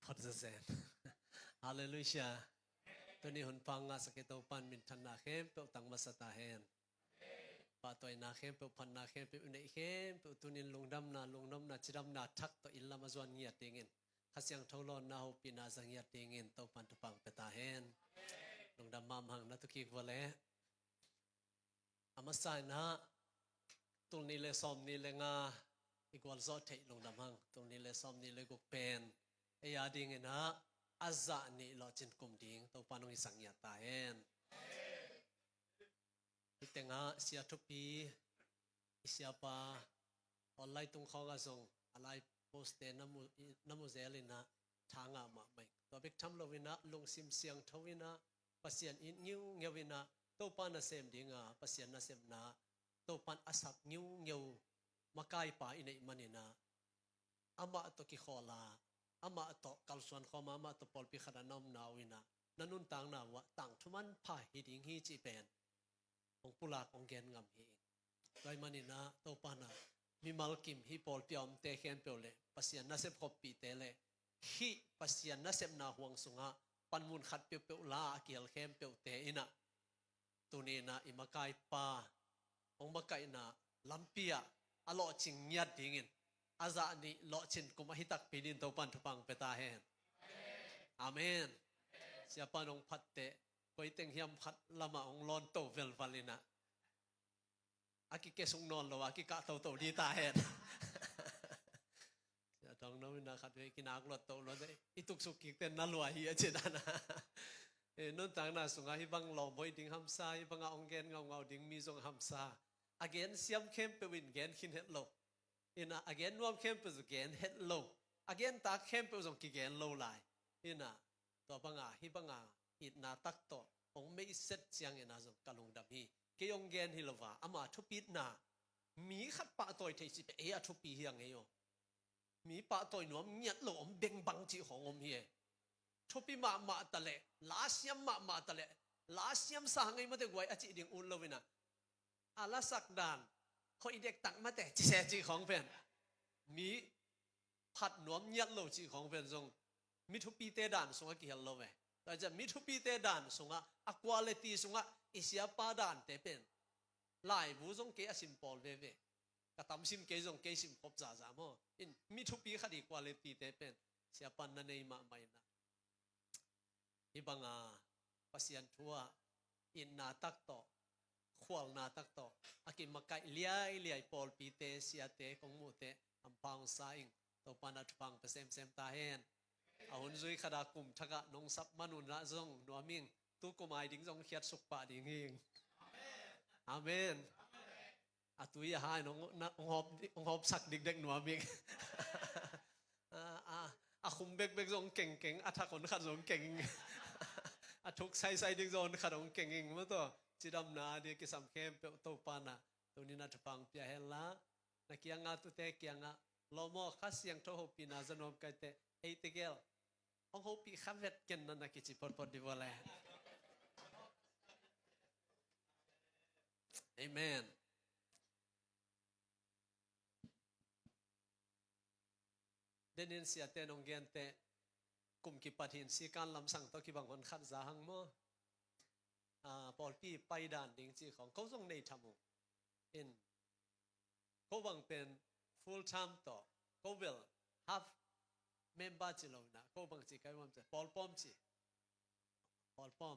Gott sei Dank. Halleluja. Tu ni hun panga sakito pan min thana khem pe tang masata hen. Pa toy na khem pe phan na khem pe unai khem pe tunin lungdam na chiram na thak to illa mazwan ngia tingin. Khasyang tholon na ho pina zangia tingin to pan tu pang pe ta hen. Lungdam mam hang na tu ki wale. Amasai na tul ni le som ni le nga igwal zo thei lungdam hang tul ni le som ni le guk pen. Ya ding na azza ni lo chin kum ding to panong isang ya ta hen itenga sia thupi isia pa online tung khaw ga zong alai post namu zelina thanga ma mai to bek tham lovina lungsim siang thawina pasian in new ngewina to pana sem dinga pasian na sem na to pan asap new makai pa inai manina ama to ki khola ama to kalsuan khoma ama to polpi khadanam nawina nanun tang na wa tang thuman pha hiding hi chi pen ong pulak ong gen ngam hi doi manina to pana mi malkim hi polpiam te khen pole pasian na sep khopi te le hi pasian na sep na huang sunga panmun khat pe la kial khem pe te ina tunina imakai pa ong makai na lampia alo ching nyat dingin aza ni lo chin kuma hitak pinin to pan thupang peta hen amen siapa nong phatte koi teng hiam khat lama ong lon to vel valina aki kesung non lo aki ka to di ta hen ya tong no na khat we kinak lo to lo dei ituk sukik ten na lua hi achedana non tang na sunga hi bang lo boy ding hamsa hi banga ong gen ngau ding mi jong hamsa again siam khem pe win gen khin het lo ina again nuam campus again head low again ta campus on ki gen low lai ina to banga hi banga it na tak to ong me set chiang ina zo kalung dam hi ke yong gen hi lova ama thupit na mi khat pa toy thei si e a thupi hiang e yo mi pa toy nuam nyat lo om beng bang chi hong om hi thupi ma tale la siam ma tale la siam sa ngai ma te gwai a chi ding un lovina ala sak dan khoi ด็กตักมาแต่จิแซจีของเพิ่นมีผัดหนวมยัดโลจีของเพิ่นทรงมิทุปีเตดานทรงกิเฮลโลเวแต่จะมิทุปีเตดานทรงอะควอลิตี้ทรงอิเสียปาดานเตเป็นหลายบูทรงเกอซิมปอลเวกะตำซิมเกทรงเกซิมครบซาๆมออินมิทุปีคดีควอลิตี้เตเป็นเสียปันนันเนยมาไม่นะอีบังอาปัสยันทัวอินนาตักโตkhwal na tak to aki makai liai pol pi te sia te kong mu te ampang saing to panat pang pesem ta hen ahun zui khada kum thaka nong sap manun na zong nuaming tu komai ding zong khiat suk pa ding hing amen atui hai nong hop sak dik dek nuaming a khum bek zong keng athakon khat zong keng athuk sai ding zong khadong kenging mo to chidam na de ke sam khem pe to pana to ni na thapang pya hela na kianga tu te kianga lomo khasyang tho hopina zanom kai te ei tegel ong hopi khavet ken na ki chi por di wala amen denin sia te nong gen te kum ki pathin si kan lam sang to ki bang on khat za hang moปอลปีไปด่านดิงจีของเขาส่งในทำอินเขาบังเป็น full time ต่อเขาเวล half member จีเรานะเขาบังจีกันว่าจะปอลป้อมจีปอลป้อม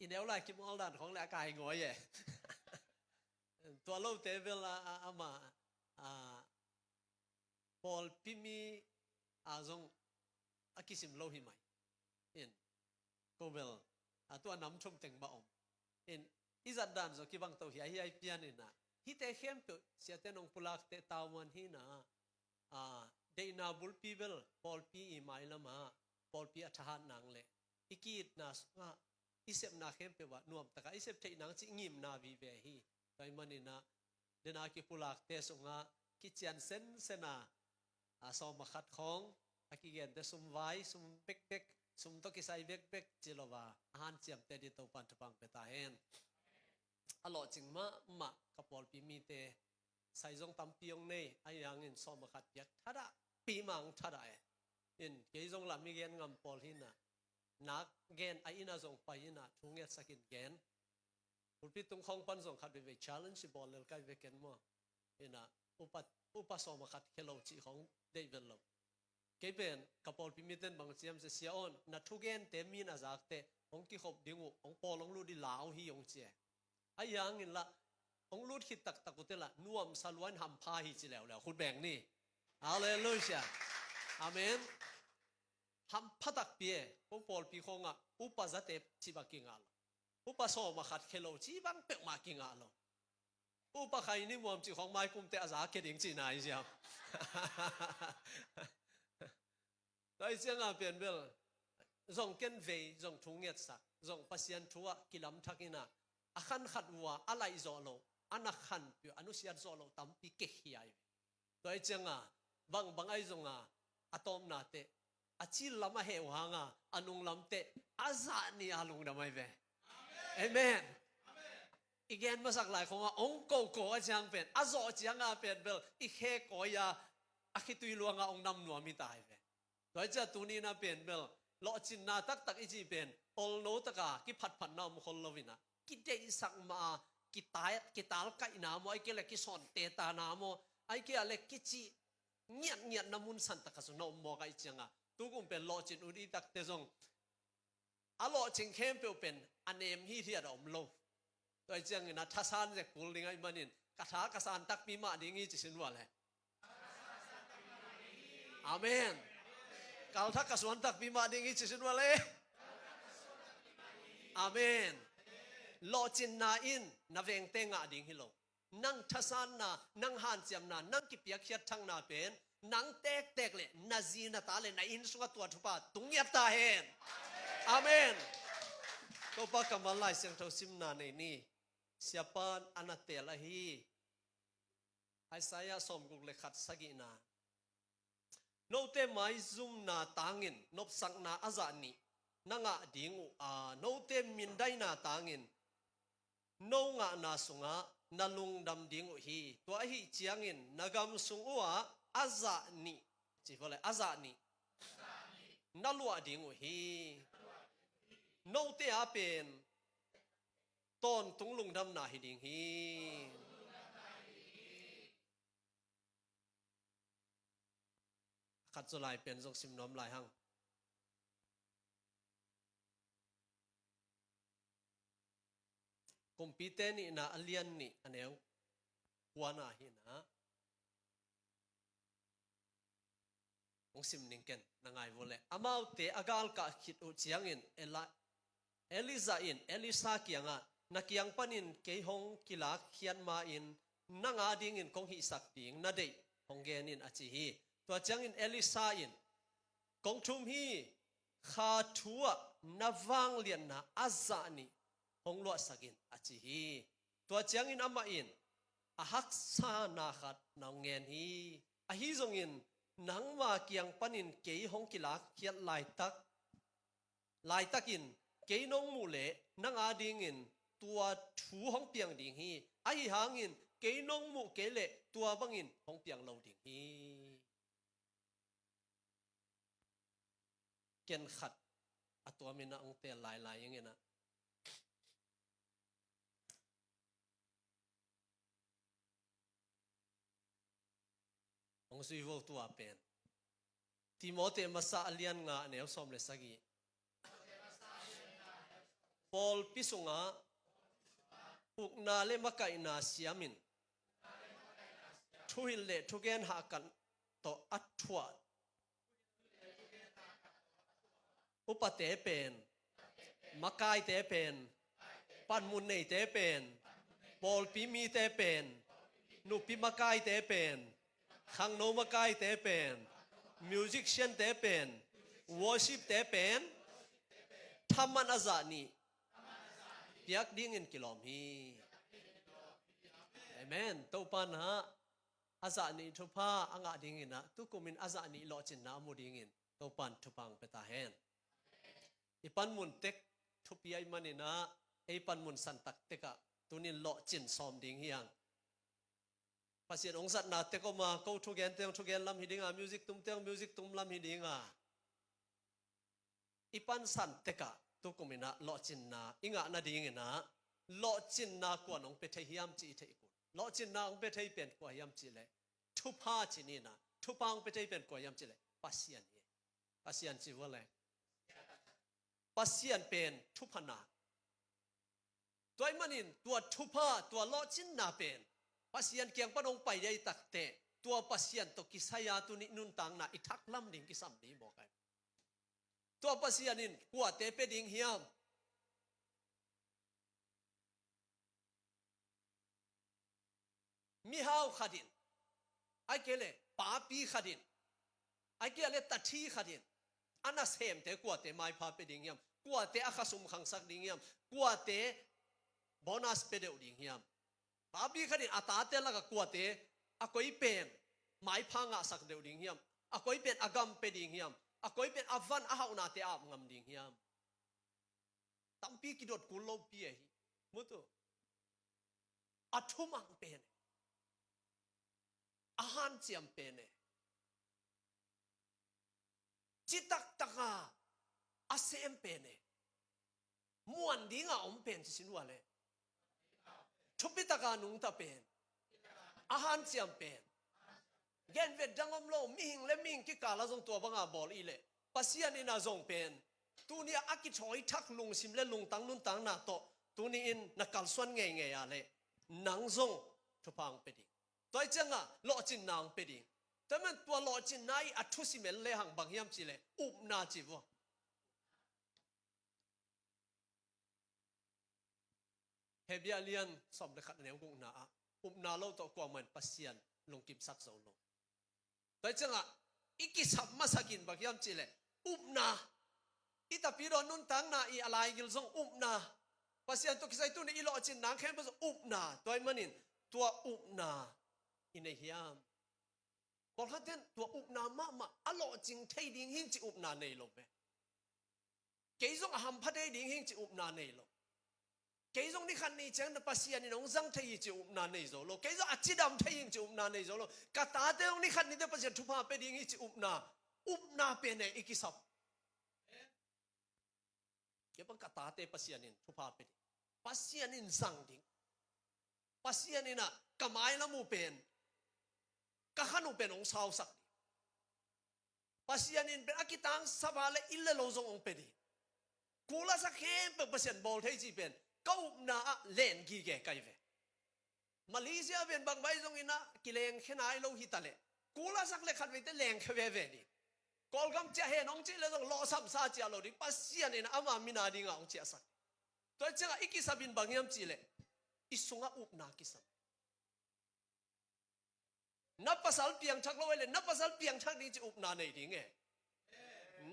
อินเดียอะไรคิดมอลด่านของแหลกกายงอยตัวเราเตเวลอามาปอลปีมีจงอากิสิมโลหิมัยอินเขาเวลตัวน้ำชมเต็งบ่อมอินอิจัดดันso ki bang to hi ai pian ina hi te khem pe sia te nong pulak te tawan hi na de na bul pi bel pol pi i mai lama pol pi athahan nang le ikit na nga isep na khem pe wa nuam taka isep thei nang chi ngim na vi ve hi kai manina de na ki pulak te so nga ki chian sen sena so ma khat khong aki gen te sum vai sum bek sum to ki sai bek chilowa han chiam te di to pan thapang peta hen alo chingma ma kapol pi mi te sai jong tam piong nei ayang in som khat yak thada pi mang thada in ke jong la mi gen ngam pol hina nak gen a ina jong pa ina thunge sakin gen pulpit tung khong pan jong khat ve challenge bol lel kai ve ken mo ina upa so ma khat khelo chi khong David lo ke ben kapol pimiten bang chiam se sia on na thugen te min azak te ong ki khop dingu ong pol ong lu di lao hi yong che ayang in la ong lut khit tak takutela nuam salwan ham pha hi chi lew khut beng ni hallelujah amen ham phatak pie ong pol pi khonga upa zate chi ba kinga upa so ma khat khelo chi bang pe ma kinga lo upa khai ni muam chi khong mai kum te aza ke ding chi nai siam dai chiang a pen bel zong ken ve zong thung nget sak zong pasian thua kilam thakina akhan khat wa alai zo lo ana khan pi anu siat zo lo tam pi ke hiai dai chiang a bang ai zong a atom na te achi lama he wanga anung lam te aza ni alung da mai ve amen igen masak lai khonga ong ko a chang pen azo chiang a pen bel I khe ko ya akhitui luanga ong nam nuam mi tai ve doi cha tuni na pen bel lo chin na tak iji pen ol no taka ki phat na mu khol lovina ki dei sak ma ki tal kai na mo ai ke le ki son te ta na mo ai ke ale ki chi ngiat na mun san ta ka so no mo kai changa tu kum pen lo chin uri tak te zong a lo chin khem pe pen anem hi thia dom lo doi chang na thasan je kul ding ai manin katha kasan tak pi ma ding hi chi sin wa le amen kal thak kaswan tak pi ma ding hi chi sin wa le amen lo chin na in na veng te nga ding hi lo nang thasan na nang han chiam na nang ki piak khiat thang na pen nang tek le na zi na ta le na in sunga tua thupa tung ya ta hen amen ko pa kamal lai siang tho sim na nei ni siapan anate la hi Isaiah som guk le khat sagi na no te mai zum na tangin nop sang na azani nanga dingu no te min dai na tangin no nga na sunga nalung dam dingu hi to hi chiangin nagam sungwa azani chi fole azani nalua dingu hi no te apen ton tunglung dam na hi ding hi khat zo lai pen jok sim nom lai hang kompite ni na alian ni aneu kuana hi na ong sim ning ken nangai vole amau te agal ka khit u chiangin Eliza in Elisa kianga nakiang panin ke hong kilak khian ma in nanga ding in kong hi sak ding na dei hong genin achi hi to changin Elisa in kong thum hi kha thua nawang lian na azani hong lo sakin achi hi to changin ama in ahak sa na khat naw ngen hi a hi zong in nangwa kiang panin ke hong kilak khiat lai takin ke nong mu le nanga ding in tua thu hong piang ding hi a hi hangin ke nong mu ke le tua bangin hong piang lo ding hi ken khat atwa mina ong te lai yang ina ong sui vo tua pen Timote masa alian nga neu som le sagi Paul pisunga ukna le makai na siamin thuil le thugen ha kan to athwa upate pen makai te pen pan mun nei te pen Paul pi mi te pen nu pi makai te pen khang no makai te pen musician te pen worship te pen thaman azani piak ding in kilom hi amen to pan ha azani thupa anga ding ina tu kumin azani lo chin na mu ding in to pan thupang peta hen ipan mun tek thupi ai manina ei pan mun san tak teka tunin lo chin som ding hiang pasien ong sat na te ko ma ko thu gen lam hidinga music tum lam hidinga ipan san teka tu kumina lo chin na inga na ding na lo chin na ko nong pe thei hiam chi thei ku lo chin na ong pe thei pen ko hiam chi le thu pha chi ni na thu pang pe thei pen ko hiam chi le pasian chi wa le pasian pen thu phana toy manin tua thu pha tua lo chin na pen pasian kyang panong pai dai takte tua pasian to kisaya tu ni nun tang na ithak lam ding ki sam ni mo kai tua pasianin kwa te pe ding hiam mi hau khadin ai kele pa pi khadin ai kele tathi khadin ana sem te kwa te mai pha pe ding hiam kwa te akhasum khang sak ding hiam kwa te bonus pe de ding hiam pa pi khadin ata te la ka kwa te akoi pen mai pha nga sak de ding hiam akoi pen agam pe ding hiam akoi pen avan a hauna te ap ngam ding hiam tampi ki dot kulo pi hi mutu athum ang pen ahan chiam pen chitak taka asem pen muan dinga om pen sinwa le thupi taka nung ta pen ahan chiam pen gen ve dangom lo ming le ming ki kala jong to banga bol ile pasian ina jong pen tu ni aki choi thak lung sim le lung tang nun tang na to tu ni in nakal swan nge nge ya le nang jong thupang pe di toy changa lo chin nang pe di tamen tua lo chin nai athu simel le hang bang yam chi le up na chi wo hebialian som le khat ne ngung na up na lo to kwa man pasian lung kim sak zo lo toy changa iki sap masakin bang yam chi le up na ita piro nun tang na I alai gil zong up na pasian to kisai tu ni ilo chin nang khen ba up na toy manin tua up na ine hiam kol haten tua up na ma alo jing thei ding hin chi up na nei lo be ke zong ham phadei ding hin chi up na nei lo ke zong ni khan ni chang na pasian ni nong zang thei chi up na nei zo lo ke zo achidam thei hin chi up na nei zo lo ka ta te ong ni khan ni de pasian thu pha pe ding hi chi up na pe ne ikisap ke bang ka ta te pasian in thu pha pe pasian in zang ding pasian ina kamai la mu pen ka khanu pen ong sau sak pasian in pe akitang sabale ille lo zong ong pe di kula sa khem pe pasian bol thei chi pen kau na len gi ge kai ve Malaysia ven bang bai zong ina kileng khenai lo hi tale kula sak le khat ve te leng khwe ve ni kol gam cha he nong chi le zong lo sam sa cha lo di pasian in ama mina ding ong cha sak to cha ikisabin bang yam chi le isunga up na kisam na pasal piang thak lo le na pasal piang thak ni chi up na nei ding e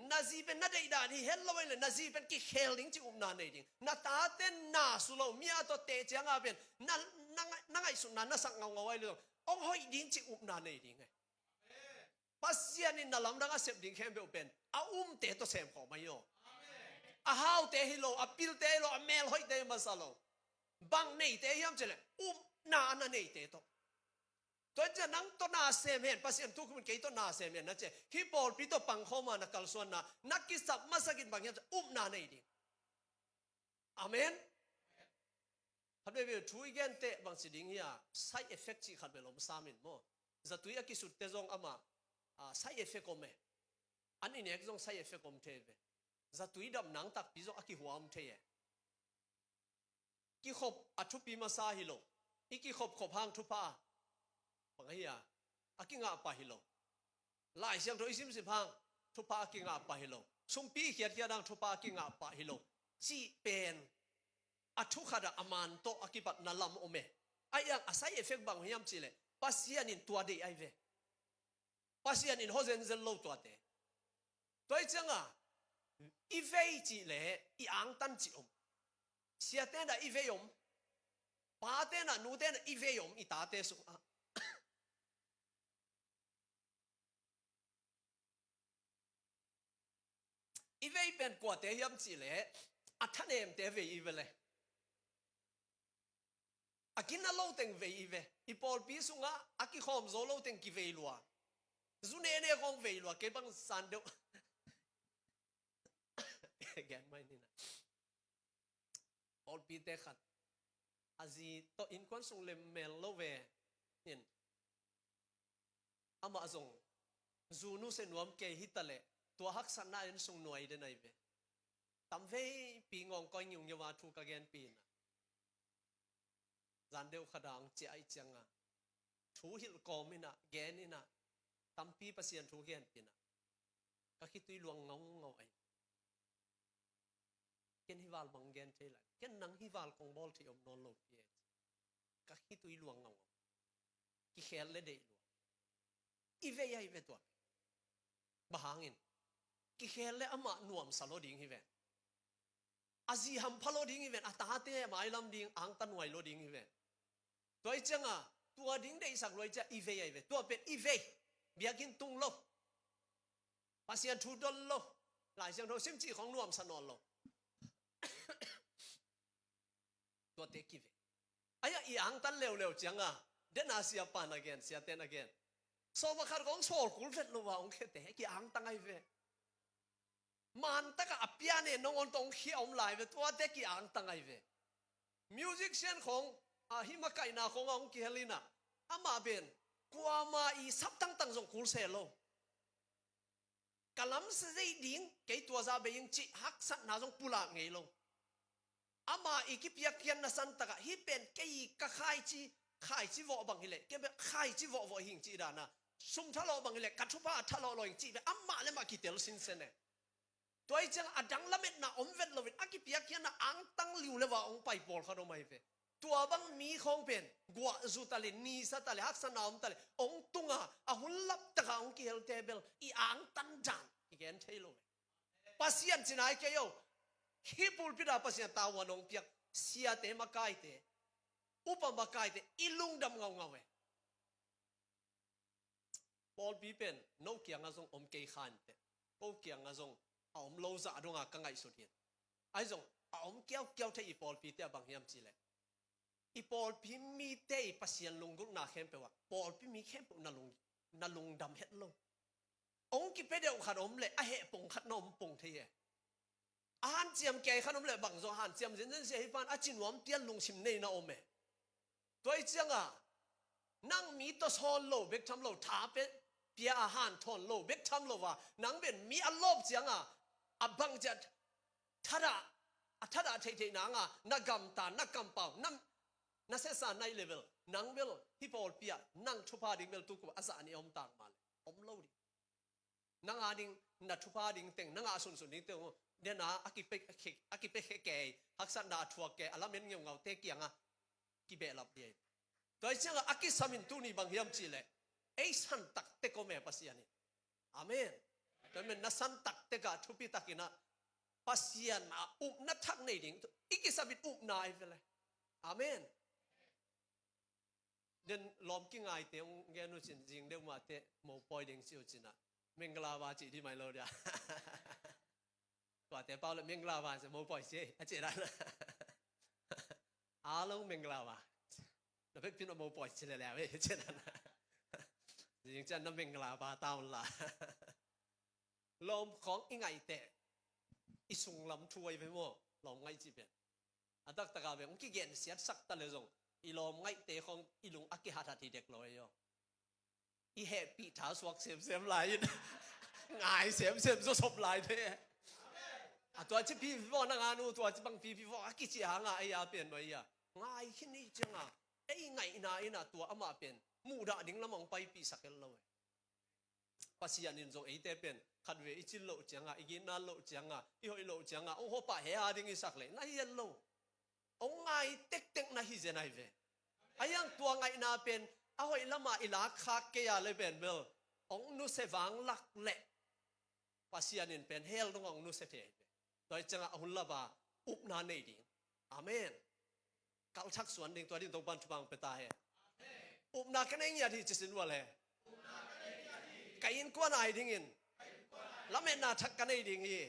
na ji ben na dei da ni hel lo le na ji ben ki khel ding chi up na nei ding na ta ten na su lo mia to te chang a ben na ngai su na sak ngau ngau ai lo ong hoi ding chi up na nei ding e pasian in na lam dang a sep ding khem be pen a te to sem kho mai yo a hau te hi lo a pil te lo a mel hoi te ma sa lo bang nei te yam chele na nei te to toy cha nang to na sem hen pasian tu kun ke to na sem hen na che hi bol pi to pang khoma na kal suan na nakisap masagin bang yam na nei di amen hadwe be thu igen te bang siding ya side effect chi khat be lom samin mo zatui akisut te jong ama side effect ko me ani ne jong side effect kom the be zatui dam nang tak pi jong aki huam the ye ki khop athu pi ma sa hi lo iki khop hang thu pa pangaya akinga pa hi lo lai siang thoi sim hang thu pa akinga pa hi lo sum pi khiat dang thu pa akinga pa hi lo chi pen athu khada aman to akipat nalam ome ayang asai effect bang hiam chile pasian in tua de ai ve pasian in hozen zel lo tua te toi changa I vei chi le I ang tan chi sia te da I vei pa te na nu te na I vei I ta te su I vei pen kwa te hiam chi le athanem te vei I ve le akina lo teng vei I ve I pol pi su nga aki khom zo lo teng ki vei lua zu ne ne khom vei lua ke bang san de again mai ni na all pi te khat azi to in kwan sung lem mel lo ve nin ama zong zunu se nuam ke hitale to hak san na in sung noi de nai ve tam ve pi ngong ko nyung yawa thu ka gen pi na zan deu khadang chi ai changa thu hil komina genina tampi pasian thu gen pina ka khitui luang ngau ngau ai ken hiwal bang gen thela ken nang hiwal kong bol thi om non lo pie ka khitui luang ngau ki khel le dei lu i ve ai ve to bahangin ki khel le ama nuam salo ding hi ve azi ham phalo ding hi ve ata te mai lam ding ang tan wai lo ding hi ve toi changa tua ding dei sak loi cha i ve ai ve tua pet i ve biakin tung lo pasian thu dol lo lai siang tho sim chi khong nuam sanon lo tua te ki ve aya i ang tan leu leu changa den asia pan again sia ten again so ma khar gong sol kul vet lo wa ong khe te ki ang tang ai ve man ta ka apia ne nong on tong khi om lai ve tua te ki ang tang ai ve musician khong a hima kai na khong ong ki helina ama ben kwa ma i sap tang tang jong kul se lo kalam se dei ding ke tua za be ing chi hak sat na jong pula ngei lo ama i ki pia kian na san ta ka hi pen ke i ka khai chi vo bang hi le ke be khai chi vo hing chi da na sum tha lo bang hi le ka thu pa tha lo ing chi be amma le ma ki tel sin se ne toi chang adang lamet na om vet lo wit aki pia kian na ang tang liu le wa ong pai pol kha do mai ve tua bang mi khong pen gwa zu tale ni sa tale hak sa naum tale ong tunga a hulap ta ka ong ki hel table i ang tan jan igen thailo pasian chinai ke yo hipul pida pasian tawan ong piak sia te makai te upa makai te ilung dam ngau ngau we pol pi pen no kiang azong om ke khan te ko kiang azong om lo za adonga ka ngai su tien ai zong om kiao the i pol pi te bang hiam chi le i pol pi mi te pasian lungung na khem pe wa pol pi mi khem na lung dam het lo ong ki pe de khat om le a he pong khat nom pong the ye an chiam ke khanom le bang zo han chiam zen se hi pan a chinwam tian lung sim nei na ome toi changa nang mi to sol lo bek tham lo tha pe pia a han thon lo bek tham lo wa nang ben mi a lob changa abang jat thara the na nga nagam ta nakam pau nam na se sa nai level nang bel hi pol pia nang thupa ding bel tu ko asa ani om tak mal om lo di nang ading na thupa ding teng nang a sun ding teng de na akipe ke haksan da thua ke alamen ngau ngau te kianga ki be lap de toi changa akisamin tu ni bang hiam chi le ei san tak te ko me pasiani amen toi men na san tak te ka thupi takina pasian a up na thak nei ding ikisabit up na ai vele amen den lom ki ngai te nge nu chin jing de ma te mo poi ding chiu china mengla wa chi di mai lo dia wa te pao le mengla wa se mo poi che a che da a long mengla wa da pek pin mo poi che le le we che da jing chan na mengla ba tao la lom khong i ngai te i sung lam thuai ve mo lom ngai chi ben adak ta ga be ong ki gen siat sak ta le jong i lom ngai te khong i lung aki ha tha thi dek loi yo i he pi tha swak sem lai ngai sem zo sop lai the a tua chi pi vo na nga nu tua chi bang pi vo aki chi ha nga ai a pen noi ya ngai khin ni changa ei ngai na ina tua ama pen mu da ding lamong pai pi sakel lo pasian in zo ei te pen khat ve i chi lo changa i gi na lo changa i hoi lo changa ong ho pa he ha ding i sak le na hi lo ong ngai tek na hi zenai ve ayang tua ngai na pen a hoi lama ila khak ke ya le ben bel ong nu se wang lak le pasian in pen hel dong ong nu se the toi changa ahul la ba up na nei ding amen kal thak suan ding tua din tong ban thubang pe ta he up na ka nei ya thi chisin wa le kain kwa nai ding in lamen na thak ka nei ding hi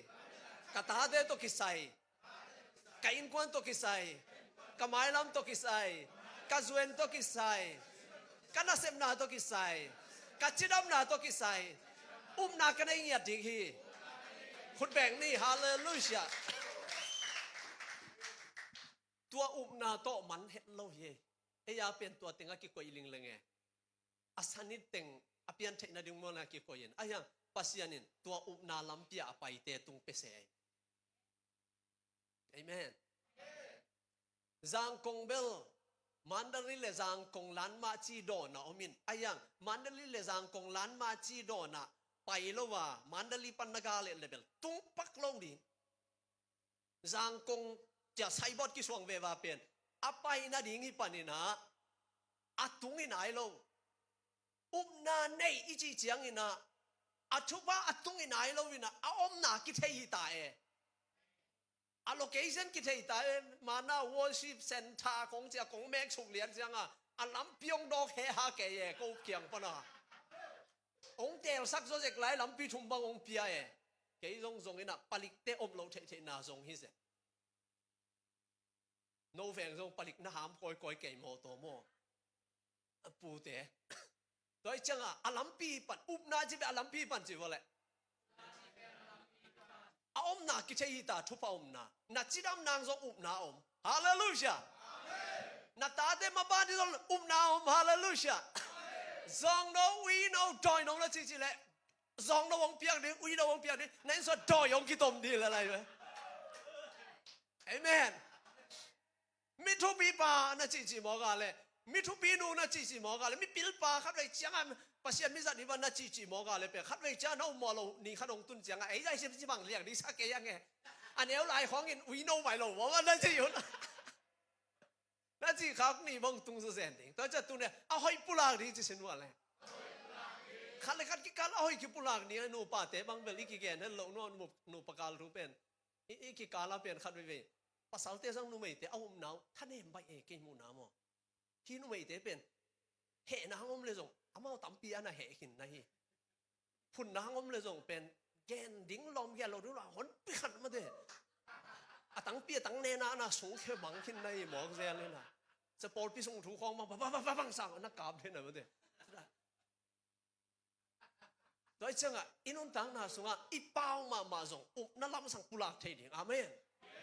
ka ta de to kisai kain kwan to kisai kamai lam to kisai ka zuen to kisai kana sem na to kisai ka chidam na to kisai na ka nei ya ding hi คุณแบ่งนี่ฮาเลลูยาตัวอุปนาโตมันเฮ็ดโลเฮเอยาเป็นตัวติงกิโกอิลิงเลงอาสานิติงอเปียนเทนดิงโมนากิโกยินอายังปัสยานินตัวอุปนาลัมเปียไปเตตุงเปเซเอเมนจางกงเบลมันดาริเลจางกงลันมาจีโดนะอมินอายังมันดาริเลจางกงลันมาจีโดนะไปโลว่ามันดาลิปันนกาเลเบลตุงปักลงดิจางกงจะใส่บอดกิสวงเววาเป็นอไปนาดิงิปันินะอัตุงินายโลอุปนาเนยอิจิจังอินะอัตุบะอัตุงินายโลวินะอาอมนากิเทยิตาเอallocation กิเทตามานา worship center ของเจ้าของแม็กฉุกเลียนจังอ่ะลำพิยงดอกเฮฮาเกยก็เกียงปนะองเตลสักโซเจกไลลำพิชุมบังองเปียเกยรงทรงอินะปลิกเตอบโลเทเทนาทรงฮิเซโนเฟงทรงปลิกนะหามคอยเกยโมโตโมปูเตโดยจังอ่ะลำปีปันอุบนาจิเบอลำปีปันจิวะเลยอมนากิเทยิตาทุปอมนานาจิดามนางซอุบนาอมฮาเลลูยานาตาเตมาบาดิซอุบนาอมฮาเลลูยาซองโนวีโนดอยนงละจิจิเลซองโนวงเปียกดิวีโนวงเปียกดินั่นสดอยงกิตมดีละไรเว้ยเอเมนมิทุบีปานะจิจิมอกาเลมิทุบีนูนะจิจิมอกาเลมิปิลปาครับเลยจังปัสยามิสัตนิวันนะจิจิมอกาเลเปขัดไว้จ้าน้องมอลนี่ขัดองตุนจังไอ้ใจเสียจิบังเลี้ยงดิสักเกยังไงอันเอวลายของอินวีโนไม่หลงว่านั่นจิอยู่นั่นจิขักนี่บังตุงสุเซนดิตัวจะตุนเนี่ยเอาให้ปุลากดีจิสินว่าเลยขัดเลยขัดกิการเอาให้กิปุลากนี่นูป่าเตบังเบลิกิเกนนั่นหลงนูปากาลรูเป็นอีกิการละเป็นขัดไว้ภาษาเตสังนูไม่เตเอาหนาวท่านเห็นใบเอเกมูน้ำมั้งที่นูไม่เตเป็นเหน้ำอมเลยส่งอามาตั้มปีอันน่ะเหหินนะฮีพุ่นน้ำอมเลยส่งเป็นแกนดิ้งลมแกนเราดูว่าหนปีขัดมาเด้อะตั้งปีตั้งเนน่ะนะสูงแค่บังขึ้นในหมอกแซนเลยนะสปอร์ตปีส่งถูกของมาบังสั่งนักกราบเลยนะมาเด้โดยจังอินุนตั้งน่ะส่งอีเป้ามาส่งอุบนั่นลำสั่งปุลากเทียงอาเมน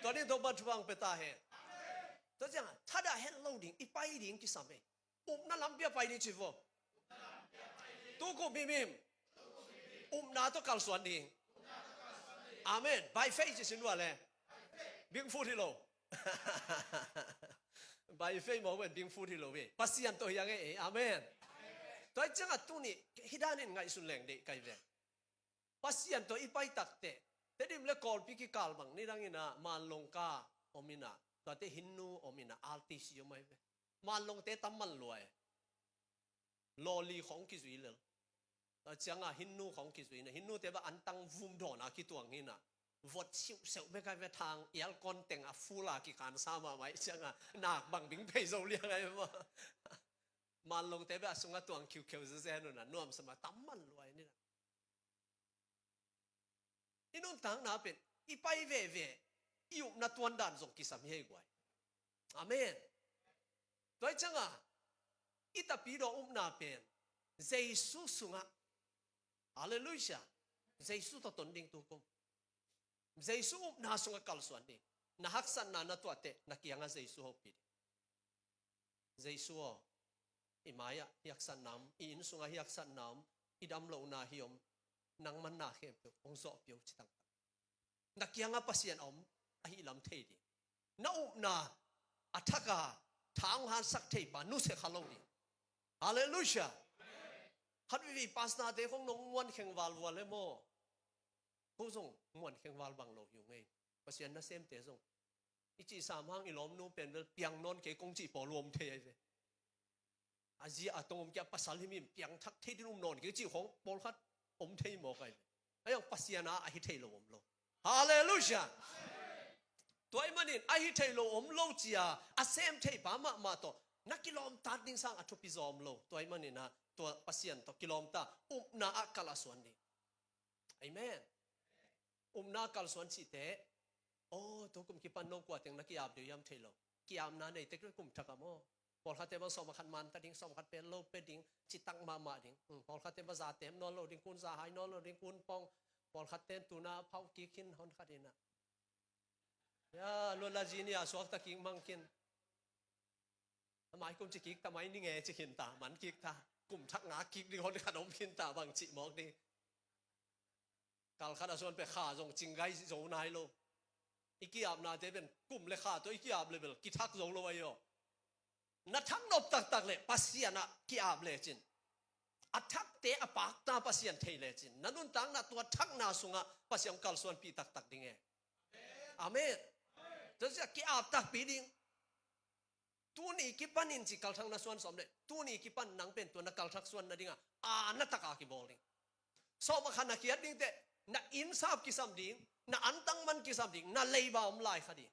ตอนนี้ตัวบัตรฟังเปตาเฮตัวจังถ้าได้เห็นโลดิ้งอีไปดิ้งกิสามเออุบนั่นลำเปียไปนี่ชิฟอตุกุมิมอุบนาตุกัลสวนดิ้งอาเมน by faith จิสินว่าเลยบิงฟูที่โล by faith มองเป็นบิงฟูที่โลเว้ยปัสยันตัวยังไงอาเมนตัวจังตัวนี้ฮิดานินไงสุนแรงเด็กไกลเว้ยปัสยันตัวอีไปตักเตะแต่ดิมเลกอลพิกิกาลบังนี่ดังอินะมาลงกาอมินะตัวเตหินนูอมินะอัลติซิโยไม่เว้ยมาลงเตตัมมันรวยลอลีของกิจุยเลยแต่จังหินนูของกิจุยนะหินนูเตบะอันตังฟุมดอนะกิตัวงี้นะวดชิวเซลไม่ใช่ไปทางเอลกอนเต็งอะฟูลากิการสามาไว้จังหนักบังบิงเพย์โซเลียไงมาลงเตบะสุงะตัวคิวคิวเซนนะนวมสมาตัมมันรวยนี่นะนี่นู่นต่างน่ะเป็นอีไปเว่อยู่นัดวันดันส่งกิสามเฮกวยอาเมนโดยจังอีตาปีโดอุมนาเป็นเจสุสุงะฮาเลลูยาเจสุตตนดิ่งตุกุมเจสุอุมนาสุงะกัลสวนดิ่งนะฮักสันนานะตัวเตนักยังเจสุฮอปิดเจสุอิมายะฮักสันนามอินสุงะฮักสันนามอิดัมโลนาฮิยมนังมันนาเข้มเปียวองโซเปียวจิตังนักยังปัสยันอมอหิลำเทดินะอุมนาอัฐกาทางหันสักเทปานุเสขลงดิฮาเลลูยาขัดวิปัสนาเตของนงมวนเข่งวาลวัวเลโมผู้ทรงมวนเข่งวาลบังโลกอยู่ไงปัสยันนะเซมเตทรงอิจิสามห้างอิลอมนูเป็นเปียงนอนเกกงจีปอรวมเทเวอาจีอาตงมแกปัสสาลิมิมเปียงทักเทดินุ่มนอนเกจีของปอลคัดอมเทยหมอไก่ไอ้ยังปัสยานาอหิเทโลอมโลฮาเลลูยาตัวไอ้มันนี่อหิเทโลอมโลจีอาอาเซมเทปามาโตนักกิโลมตัดดิ้งสังอัตุปิซอมโลตัวไอ้มันนี่นะตัวปัสยันตัวกิโลมตาอุมนาอักลาสวนดิไอเมนอุมนาอักลาสวนสิเตโอ้ตัวกุมกิปันนงกว่าถึงนักกิยาบเดียวยามเทโลกิยามนาในเทคกุมทักกามอพอลคาเตมาสอมขันมันตัดดิ้งสอมขัดเป็นโลเป็นดิ้งจิตังมาดิ้งพอลคาเตมาซาเต็มนอนโลดิ้งคุณซาหายนอนโลดิ้งคุณปอง ปอลขัดเต้นตูนาเผากิกินฮอนขัดอินะยาลุลาจีนี่อาสวกตะกิงมังกินทำไมกุมจิกิกทำไมนี่ไงจะกินตามันกิกตากุมชักงากิกนี่คนขนมกินตาบางจิมอกนี่กัลขัดอาส่วนไปข่าส่งจิงไกโจนายโลอีกอาบนาเจเป็นกุมเลข่าตัวอีกอาบเลยเป็นกิทักโจโลไว้ย่อนัดทั้งนบตักเลยปัสเซียนะกิอาบเลยจินอัทักเตะปากตาปัสเซียนเทเลยจินนั่นนุ่นตังนะตัวทักนาสุงะปัสเซียนกัลส่วนปีตักดิ่งเออาเมนจะจะกิอาบตักปีดิ่งตัวนี้กิปันอินจิกัลทั้งนาส่วนสมเลยตัวนี้กิปันนังเป็นตัวนักกัลทักส่วนนั่นดิ่งนัตตะกากิบอลดิ่งสอบมาขนาดเกียรติดิ่งเตะนักอินซาบกิสัมดิ่งนักอันตังมันกิสัมดิ่งนักเลย์บาอมไลขดี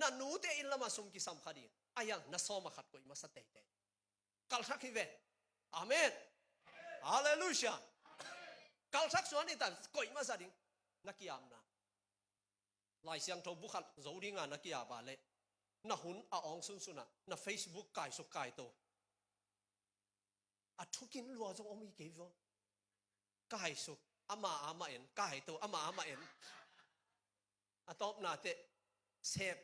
นักนูเตอินละมาสุมกิสัมขดีอายังนักสอบมาขัดกุยมาสเตย์กัลทักฮิเวอาเมนฮาเลลูยากัลทักส่วนนี้แต่กุยมาสดิ่งนักกิยามนะลายเสียงทบุขัดโจดิ่งนักกิยาบาเลน่ะหุ่นอ่องสุนนะน่ะ Facebook กายสุกกายโตทุกินลัวจงอมีเกี่ยวกายสุกอามาเอ็นกายโตอามาเอ็นตอบนาเตเซฟ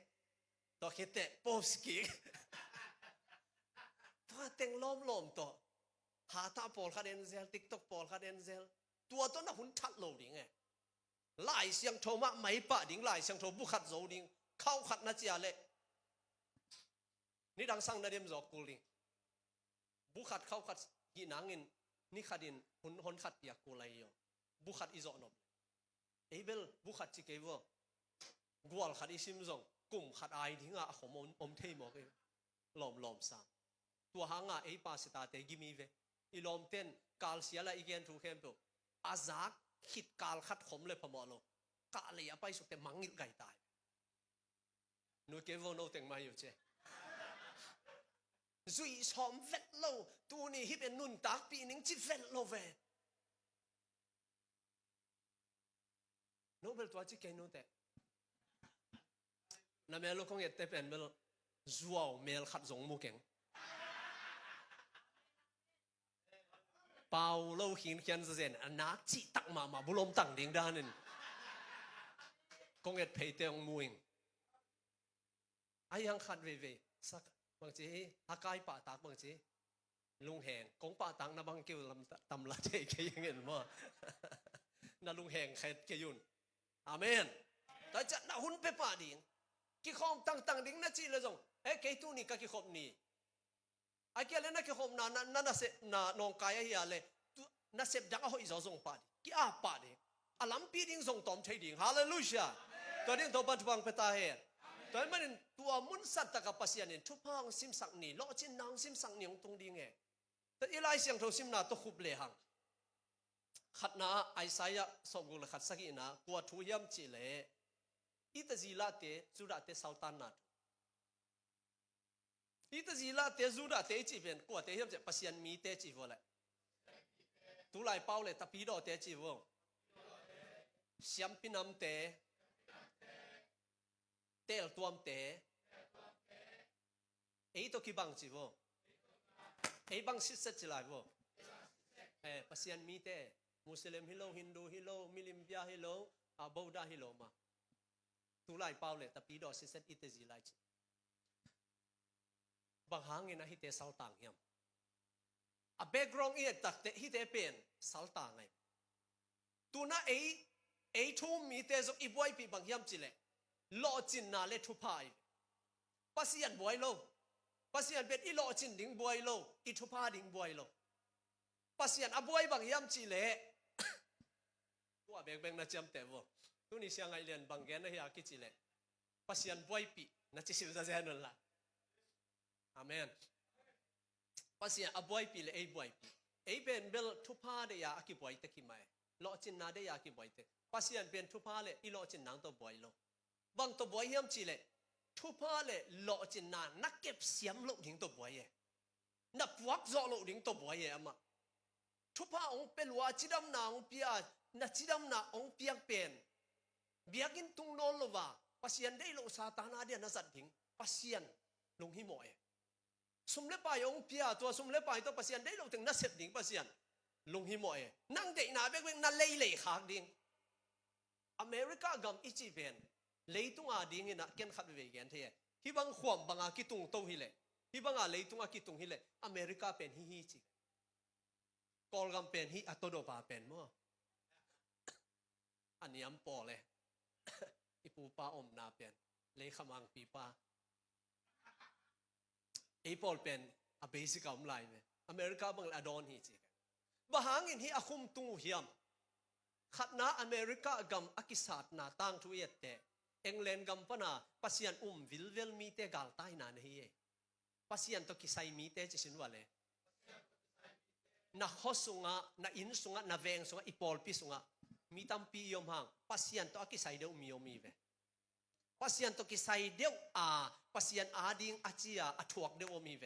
ตัวคิดเตโพสกิตัวเต็งล้อมตัวหาตาปอลคาเดนเซล TikTok ปอลคาเดนเซลตัวต้นน่ะหุ่นทัดโลดิ่งไงหลายเสียงโทมาไม่ปะดิ่งหลายเสียงโทบุขัดโจดิ่งเข้าขัดนาเจียเล่นี่ดังสังนาเดียมจอกกูลิงบุขัดเข้าขัดกีนังอินนี่ขัดอินหนขัดอยากกูไลยบุขัดอิจอนบเอเบลบุขัดจิเกวกวลขัดอิซิมจงกุ่มขัดไอทิ้งอ่ะขมอมเทมอกล้อมสามตัวหางอ่ะปาสตาเตกิมีเวอีล้อมเต้นกาลเสียละอีเกนทูเข้มตัวอาซักคิดกาลขัดขมเลยพมอโลกาเลยไปสุดแต่มังงิดไก่ตายนูเกวโนเต็งมาอยู่เจจุยชอมเวทโลตัวนี้ฮิเป็นนุ่นตากปีนึงจิเวทโลเวโนเบลตัวจิเกนโนเตนั่นเมลคงเอตเตเป็นเมลจัวเมลขัดจงมุกเก่งเปาโลหินเขียนเซนอันนักจิตักมาบุลมตั้งดิ่งด้านนึงคงเอตเพย์เตงมุยงไอยังขัดเวสักบางทีอากายป่าตากบางทีลุงแหงกงป่าตังนะบางเกี่ยวตำละเทเกยังเห็นว่านะลุงแหงใครเกยุนอาเมนแต่จะน่าหุ่นเปป่าดิ่งกี่ข้อมตั้งดิ่งน่าจีเลยจงเฮ้เกตุนี่ก็กี่ข้อมนี่ไอ้เกี่ยเลยนะกี่ข้อมน่าเสน่านองกายเฮียเลยน่าเสพดังเอาอีจอจงป่าดิกี่อาป่าดิอาลัมปีดิ่งจงตอมใช้ดิ่งฮาเลลูยาตัวดิ่งตัวบันทุบังเปตาเฮแต่มันตัวมุนสัตตะกับปัสยานิทุพังซิมสักนี่ล้อจินนางซิมสักนี่ตรงดีไงแต่อีไลเสียงโทซิมนาตะคุบเลหังขัดนาไอไซยะสมกุลขัดสักอีนะกวาทุยมจิเลอีตจีลาเตจูดาเตสาวตานาอีตจีลาเตจูดาเตจีเป็นกวาเตยมเจปัสยานมีเตจีวะเลยตุไลเป้าเลยตะปีดอเตจีวะเสียมปินำเตเตลตัวมเตตัวกี่บังจีวะบังสิเซจิลายวะปัสยานมีเตมุสลิมฮิโลฮินดูฮิโลมิลิมเบียฮิโลบาวดาฮิโลมาตุไลเป้าเลยแต่ปีดอสิเซตอิตจีไลจีบางหางเงินฮิเตสัลตังยามแบ็กกราวด์ตักเตฮิเตเป็นสัลตังไงตัวน่ะทุ่มมีเตจกอีบวยปีบางยามจีเลลอจินนาเลทุพายปัสยันบวยโลปัสยันเป็นอีลอจินดิ่งบวยโลอีทุพาดิ่งบวยโลปัสยันอบวยบางยามจีเลตัวแบงน่าจำเตวตัวนี้เสียงไอเลียนบางแกนนะเฮียกิจีเลปัสยันบวยปีน่าจะสิบจะเจนั่นละอาเมนปัสยันอบวยปีเลยบวยปีเป็นเบลทุพาเดียอากิบวยตะกิมาลอจินนาเดียอากิบวยตะปัสยันเป็นทุพาเลยอีลอจินนางตัวบวยโลบางตัวบวยยามจีเลทุพาเลยหล่อจินนานักเก็บเสียมโลกถึงตัวบวยเย่นับวักจอโลกถึงตัวบวยเย่มาทุพาองเป็นว่าจิดำนาองเปียนัจิดำนาองเปียกเป็นเบียกินตุงนอนโลว่าปัสยันได้โลซาตานาเดียนัสัตถิงปัสยันลงหิมอยสมเลปายองเปียตัวสมเลปายตัวปัสยันได้โลถึงนัเสพดิ่งปัสยันลงหิมอยนั่งเด็กหนาเบกนั่นเล่ขากดิ่ง อเมริกากำอิจิเป็นเลยตุงอาดิงนะเกนขัดเวกันเทฮิบังขวมบังอากิตุงโตฮิเลฮิบังอาเลยตุงอากิตุงฮิเลอเมริกาเป็นฮิจิกอลกำเป็นฮิอัตโดบาเป็นมั้งอันนี้อันปอเลยอีปูปาอมนาเป็นเลยขมังปีปาไอ้ปอลเป็นa basic อำไลเมอเมริกาบังอดอนฮิจิบะหางอินฮิอาคุมตุงฮิยมขัดนาอเมริกากำอากิสัตนาตั้งทุเยตเตเอ็งเลนกำปนาปัสยันวิลเวลมีเตกาลไตนานเฮียปัสยันตกิไซมีเตจิสินวะเลนักฮอสุงะนักอินสุงะนักเวงสุงะอีปอลปิสุงะมีตัมปียมหางปัสยันตกิไซเดวมียมีเวปัสยันตกิไซเดวปัสยันอาดิงอาจียาถวกเดวมีเว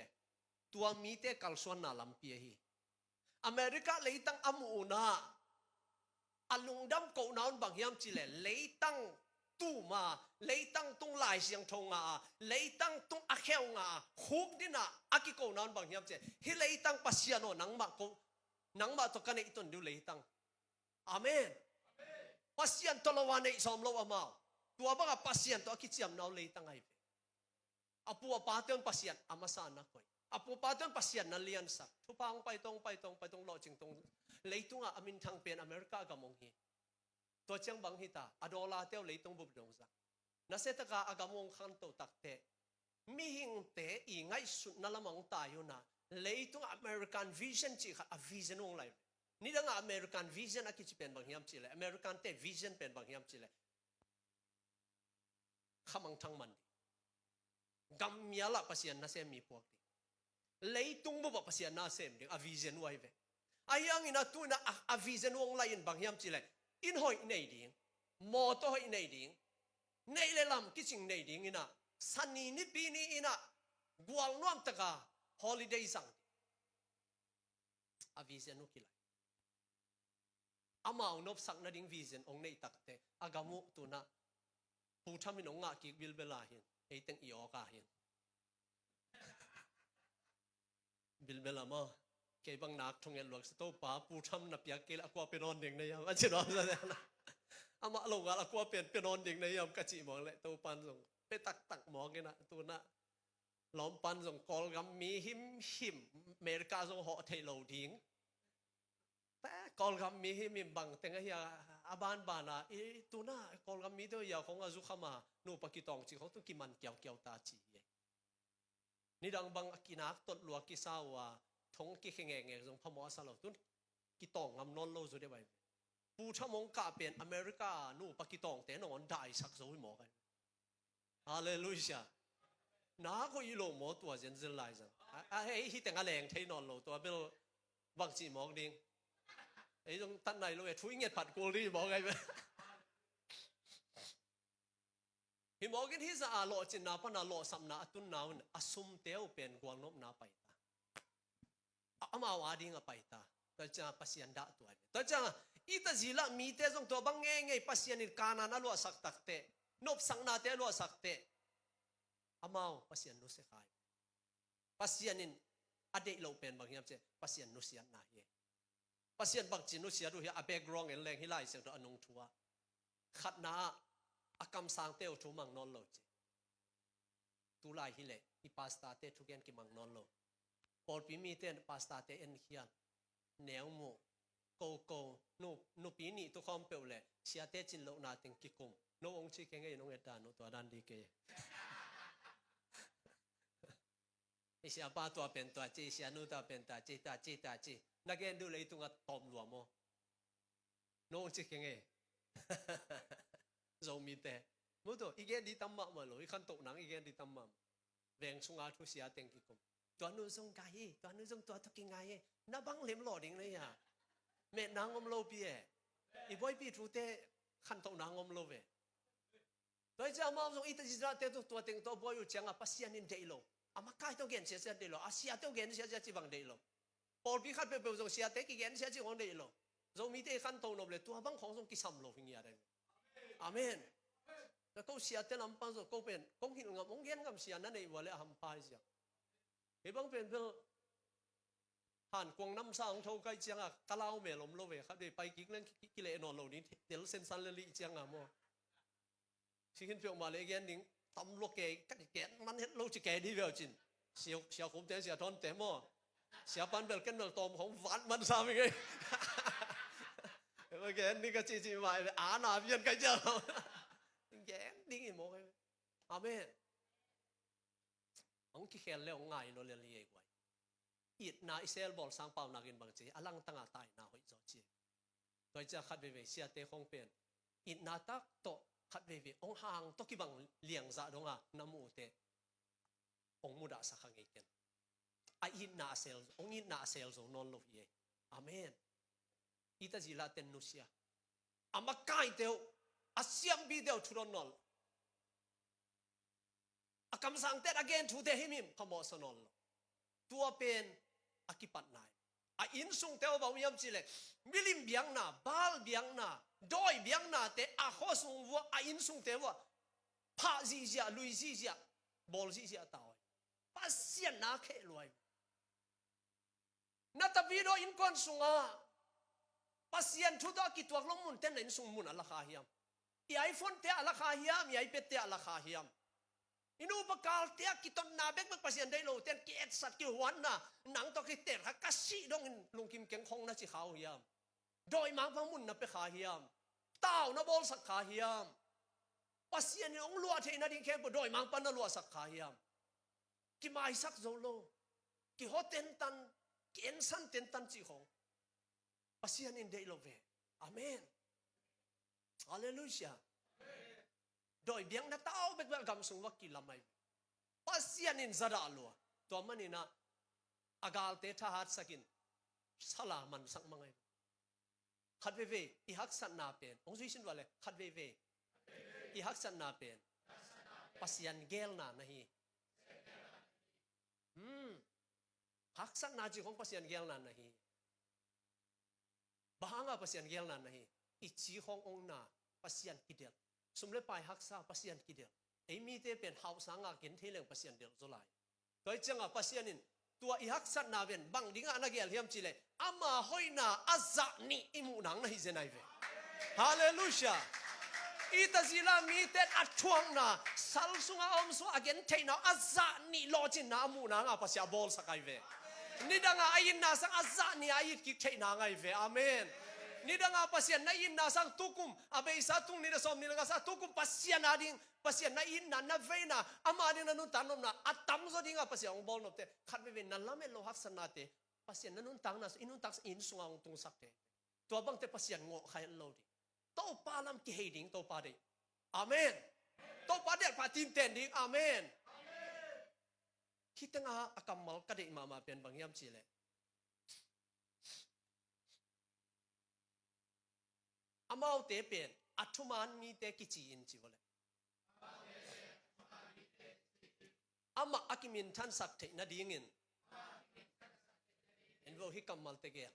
ตัวมีเตกัลส่วนนาลัมเปียฮีอเมริกาเลยตั้งอามูนาอลุงดำโกนาวบางยามจิเลเลยตั้งตู้มาเลยตั้งตุงลายเสียงทงเลยตั้งตุงอาเขวคุกดินะอากิโกนาวบางยามเจฮิเลยตั้งปัสยานนังมาตกันไอตุนดูเลยตั้งอาเมนปัสยันตลวันไอสอมโลอามาตัวบังปัสยันตัวคิดจำนาวเลยตั้งไอเวอปัวปาเตือนปัสยันอามาสานักไว้อปัวปาเตือนปัสยันนั่นเลียนสักทุพังไปตรงโลจิงตรงเลยตุงอามินทางเป็นอเมริกากำมงฮีตัวเชียงบังฮิตาอดอลาเตียวเลยตุงบุบดงสักนั่นเสตกาอากำมงขันโตตักเตมีหิงเตอีไงสุดนั่นละมังตายอยู่นะเลยตุงอเมริกันวิชั่นจีค่ะวิชั่นวงไรนี่ดังอเมริกันวิชั่นอากิจเป็นบางยามจีเลยอเมริกันเตวิชั่นเป็นบางยามจีเลยขมังทั้งมันกำมีอะไรปัสยันน่าเสมีพวกเลยตุงบุบปัสยันน่าเสมดิอวิชั่นไว้เวอายังอินาตุนะอวิชั่นวงไรบางยามจีเลยอินหอยในดิ่งมอตหอยในดิ่งในเลลำกิจิงในดิ่งอินะสันนีนิปีนี้อินะกวางน้อมตะกาฮอลิเดย์สังอวิชั่นนุกิไลอามาอุนบสักนาดิ่งวิชั่นองในตักเตอากามุตุนะผู้ทำมินองงากิบิลเบลาหินไอเต็งอีออกาหินบิลเบลามาเก็บังนักทงเงินหลวงสโตป้าผู้ทำนับยาเกลอากวาเป็นนอนเด็กในยามอาจจะนอนซะแล้วอามาลงอากวาเป็นนอนเด็กในยามกะจิมองเลยตัวปันส่งไปตักหมองกันนะตัวน่ะล้อมปันส่งกอลกัมมีหิมอเมริกาส่งเหาะไทยโลดิ้งแต่กอลกัมมีหิมบังแต่งเฮียอาบานบานาตัวน่ะกอลกัมมีตัวอย่างของอาซุขมานูปกิตองจีเขาต้องกิมันเกี่ยวตาจีนี่ดังบังกินักตดหลวงกิสาวาทงกิเขงเงจงพมอสลอตุนกิตองงำนอนโลจุดเดียวไปผู้ชมงกาเป็นอเมริกานูปกิตองแต่นอนได้สักโซ่หมอกันฮาเลลูยาน้าก็อีโลหมอตัวเจนเซลไลซ์เฮ้ยที่แต่งอะไรเทนอนโลตัวเป็นบังจีหมอกดิ้งไอ้ตรงท่านไหนโลช่วยเงียบผัดกูรีบอกไงไปหิมอกินที่สะอาดโลจินนาพนาโลสัมนาตุนนาวอสุมเตียวเป็นกวางนบนาไปอามาวาดิ้งไปตาตัวจ้าปัสยันดาตัวนี้ตัวจ้าอีตาจิละมีเตจงตัวบังเงยปัสยันนิกานานาลัวสักตักเตนบสังนาเตลัวสักเตอามาวปัสยันนุเสกายปัสยันนินอเดโลเป็นบางอย่างเจปัสยันนุเสียนาเยปัสยันบังจินุเสียดูเฮียอเบกรองเอ็นแรงฮิไลเสียงตัวอนงทัวขัดนาอากำสังเตวทุมังนอนโลเจตุลายฮิเลอีปาสตาเตทุกยันกิมังนอนโลพอปีมีเต้นปาสตาเตเอ็นเฮียนแนวโมโกนูปีนี้ทุกคนเปล่าเลยเสียเตจินโลนาติงกิคุมโนองชิเกงเงยน้องเอ็ดดานุตัวดันดีเกยเสียป้าตัวเป็นตัวจีเสียนูตัวเป็นตัวจีตาจีนักเรียนดูเลยตุงกับตอมหลวมโมโนองชิเกงเงยเรามีแต่มุดอีกแกดีตั้มมามาเลยขันโตหนังอีกแกดีตั้มมาแรงสุงอาทุเสียเต็งกิคุมตัวนู้นส่งไก่ตัวนู้นส่งตัวทุกิงไงน้าบังเล็มหลอดิ่งเลยอ่ะแม่นางอมโลปีเออีบอยปีทูเตขันโตนางอมโลเวโดยจะมาส่งอีตจิราเตตัวเต็งตัวบอยอยู่เชียงอ่ะปัสยันนินเดโลอามาใกล้ตัวเกณฑ์เสียเดโลอาเซียตัวเกณฑ์เสียจีบังเดโลพอปีขัดเปเปส่งเสียเตกี่เกณฑ์เสียจีบังเดโลส่งมีเตขันโตนบเลยตัวบังของส่งกิสัมโลฟิงยาได้อาเมนแล้วก็เสียเตลำปังส่งก็เป็นกงหินงามงเงี้ยงามเสียนั่นเองว่าเลยหัมพายเสียเฮ้ยบังเป็นเพื่อหันกวงน้ำสางโทไกจังอ่ะกะลาวเมลมโลเวครับเดี๋ยวไปกินเล่นกิเลนอนโลนี้เดี๋ยว เส้นสันเลยจังอ่ะมั้งสิ่งที่เป็นมาเลยแกนิ่งตำลูกแกกันแกมันเห็นลูกจะแกดีเวลจินเสียคุ้มแต่เสียทอนแต่มั้งเสียปันเบลกันเบลตอมของหวานมันซ้ำยังไงเมื่อกี้นี่ก็จีมาอาหน้าเพี้ยนกันเจ้าแกนิ่งอีโม่อาเมนองค์ที่แค่เลี้ยงง่ายโนเรียนเลี้ยงไว้อีดนาอิสราเอลบอลสังเปานักินบางทีอลังตั้งตายนาหอยจอจีโดยจะขัดเวเสียเตะของเป็นอีดนาตักโตขัดเวองห่างตกิบังเลี้ยงซาดงะน้ำมูเตองมุดาสักขังเองอีดนาเซลองอีดนาเซลโซนอนลุยอาเมนอีตาจิลาเตนนุเซียอามาไกเดียวอาเซียมบีเดียวทุรนนอากำสังเตอ again ทุเดหิมิมขโมสนนตัวเป็นอากิปัตนายอินสุงเตวบ่าวยามจิเลมิลิมเบียงนาบาลเบียงนาดอยเบียงนาเตอาโคสุงวัวอินสุงเตวพาซีเซียลุยซีเซียบอลซีเซียตาวปัสเซียนาเคลวยนาตาวิโดอินคอนสุงาปัสเซียนทุดอกิตัวลงมุนเต้นอินสุงมุนอัลลาคาฮิยามไอโฟนเตอัลลาคาฮิยามไอเป็ดเตอัลลาคาฮิยามอินูปกาลเตียกิตนนาเบกปัสยันได้โลเตียนกิเอ็ดสัตกิหวันน่ะหนังตอกิเตะฮักกัสซีดงลุงกิมเก่งคงนะจิขาวเฮียมโดยมังพังมุนนะไปขาเฮียมเต้านะบอลสักขาเฮียมปัสยันองลัวเทนะดิ้งแค่โดยมังปันนะลัวสักขาเฮียมกิมาอิสักโซโลกิฮอเต็นตันกิเอ็นซันเต็นตันจิของปัสยันอินเดโลเวอาเมนฮาเลลูยาโดยเบียงนัตเอาเบกกำสุงวักกิลาไม่ปัสยานินซาดาลัวตัวมันนี่นะอากาลเตทหารสกินสลามันสักมังไงขัดเวอีฮักสันนาเป็นองค์สุชินว่าเลยขัดเวอีฮักสันนาเป็นปัสยันเกลนานะฮีฮักสันนาจีของปัสยันเกลนานะฮีบางอ่ะปัสยันเกลนานะฮีอิจีขององค์นาปัสยันกิเดลสมเลปายฮักษาปัสยันกิเดลไอมีเตเป็นเฮาสังอากินเทเลงปัสยันเดลโซไลโดยจังอ่ะปัสยันินตัวอีฮักษานาเป็นบังดิงอานักเกลเฮียมจิเลอามาหอยนาอัซะนีอิมูนังนะฮิเซนไอเวฮาเลลูยาอีตาซิลามีเตอัดช่วงนาสัลสุงอาอมสุอากินเทนาอัซะนีโลจินนามูนังอาปัสยาบอลสักไอเวนี่ดังอาอินนาสังอัซะนีอายิดกิเทนาไงเวอาเมนนี่ดังอาpasien na in na sang tukum abe isa tung ni som ni nga sa tukum pasien na ding pasien na in na veina ama ding na nun tanom na atam so ding a pasien ong bol no te khat be na lame lo hak san na te pasien na nun tang na inun tak in sungang tung sak te to bang te pasien ngo khai lo di to pa lam ki heading to pa de amen to pa de pa tin ten ding amen kita nga akamal ka de mama pen bang yam chi le amau te pen athuman mi te kichi in chi bole ama akimin than sak the na dingin en vo hi kamal te ge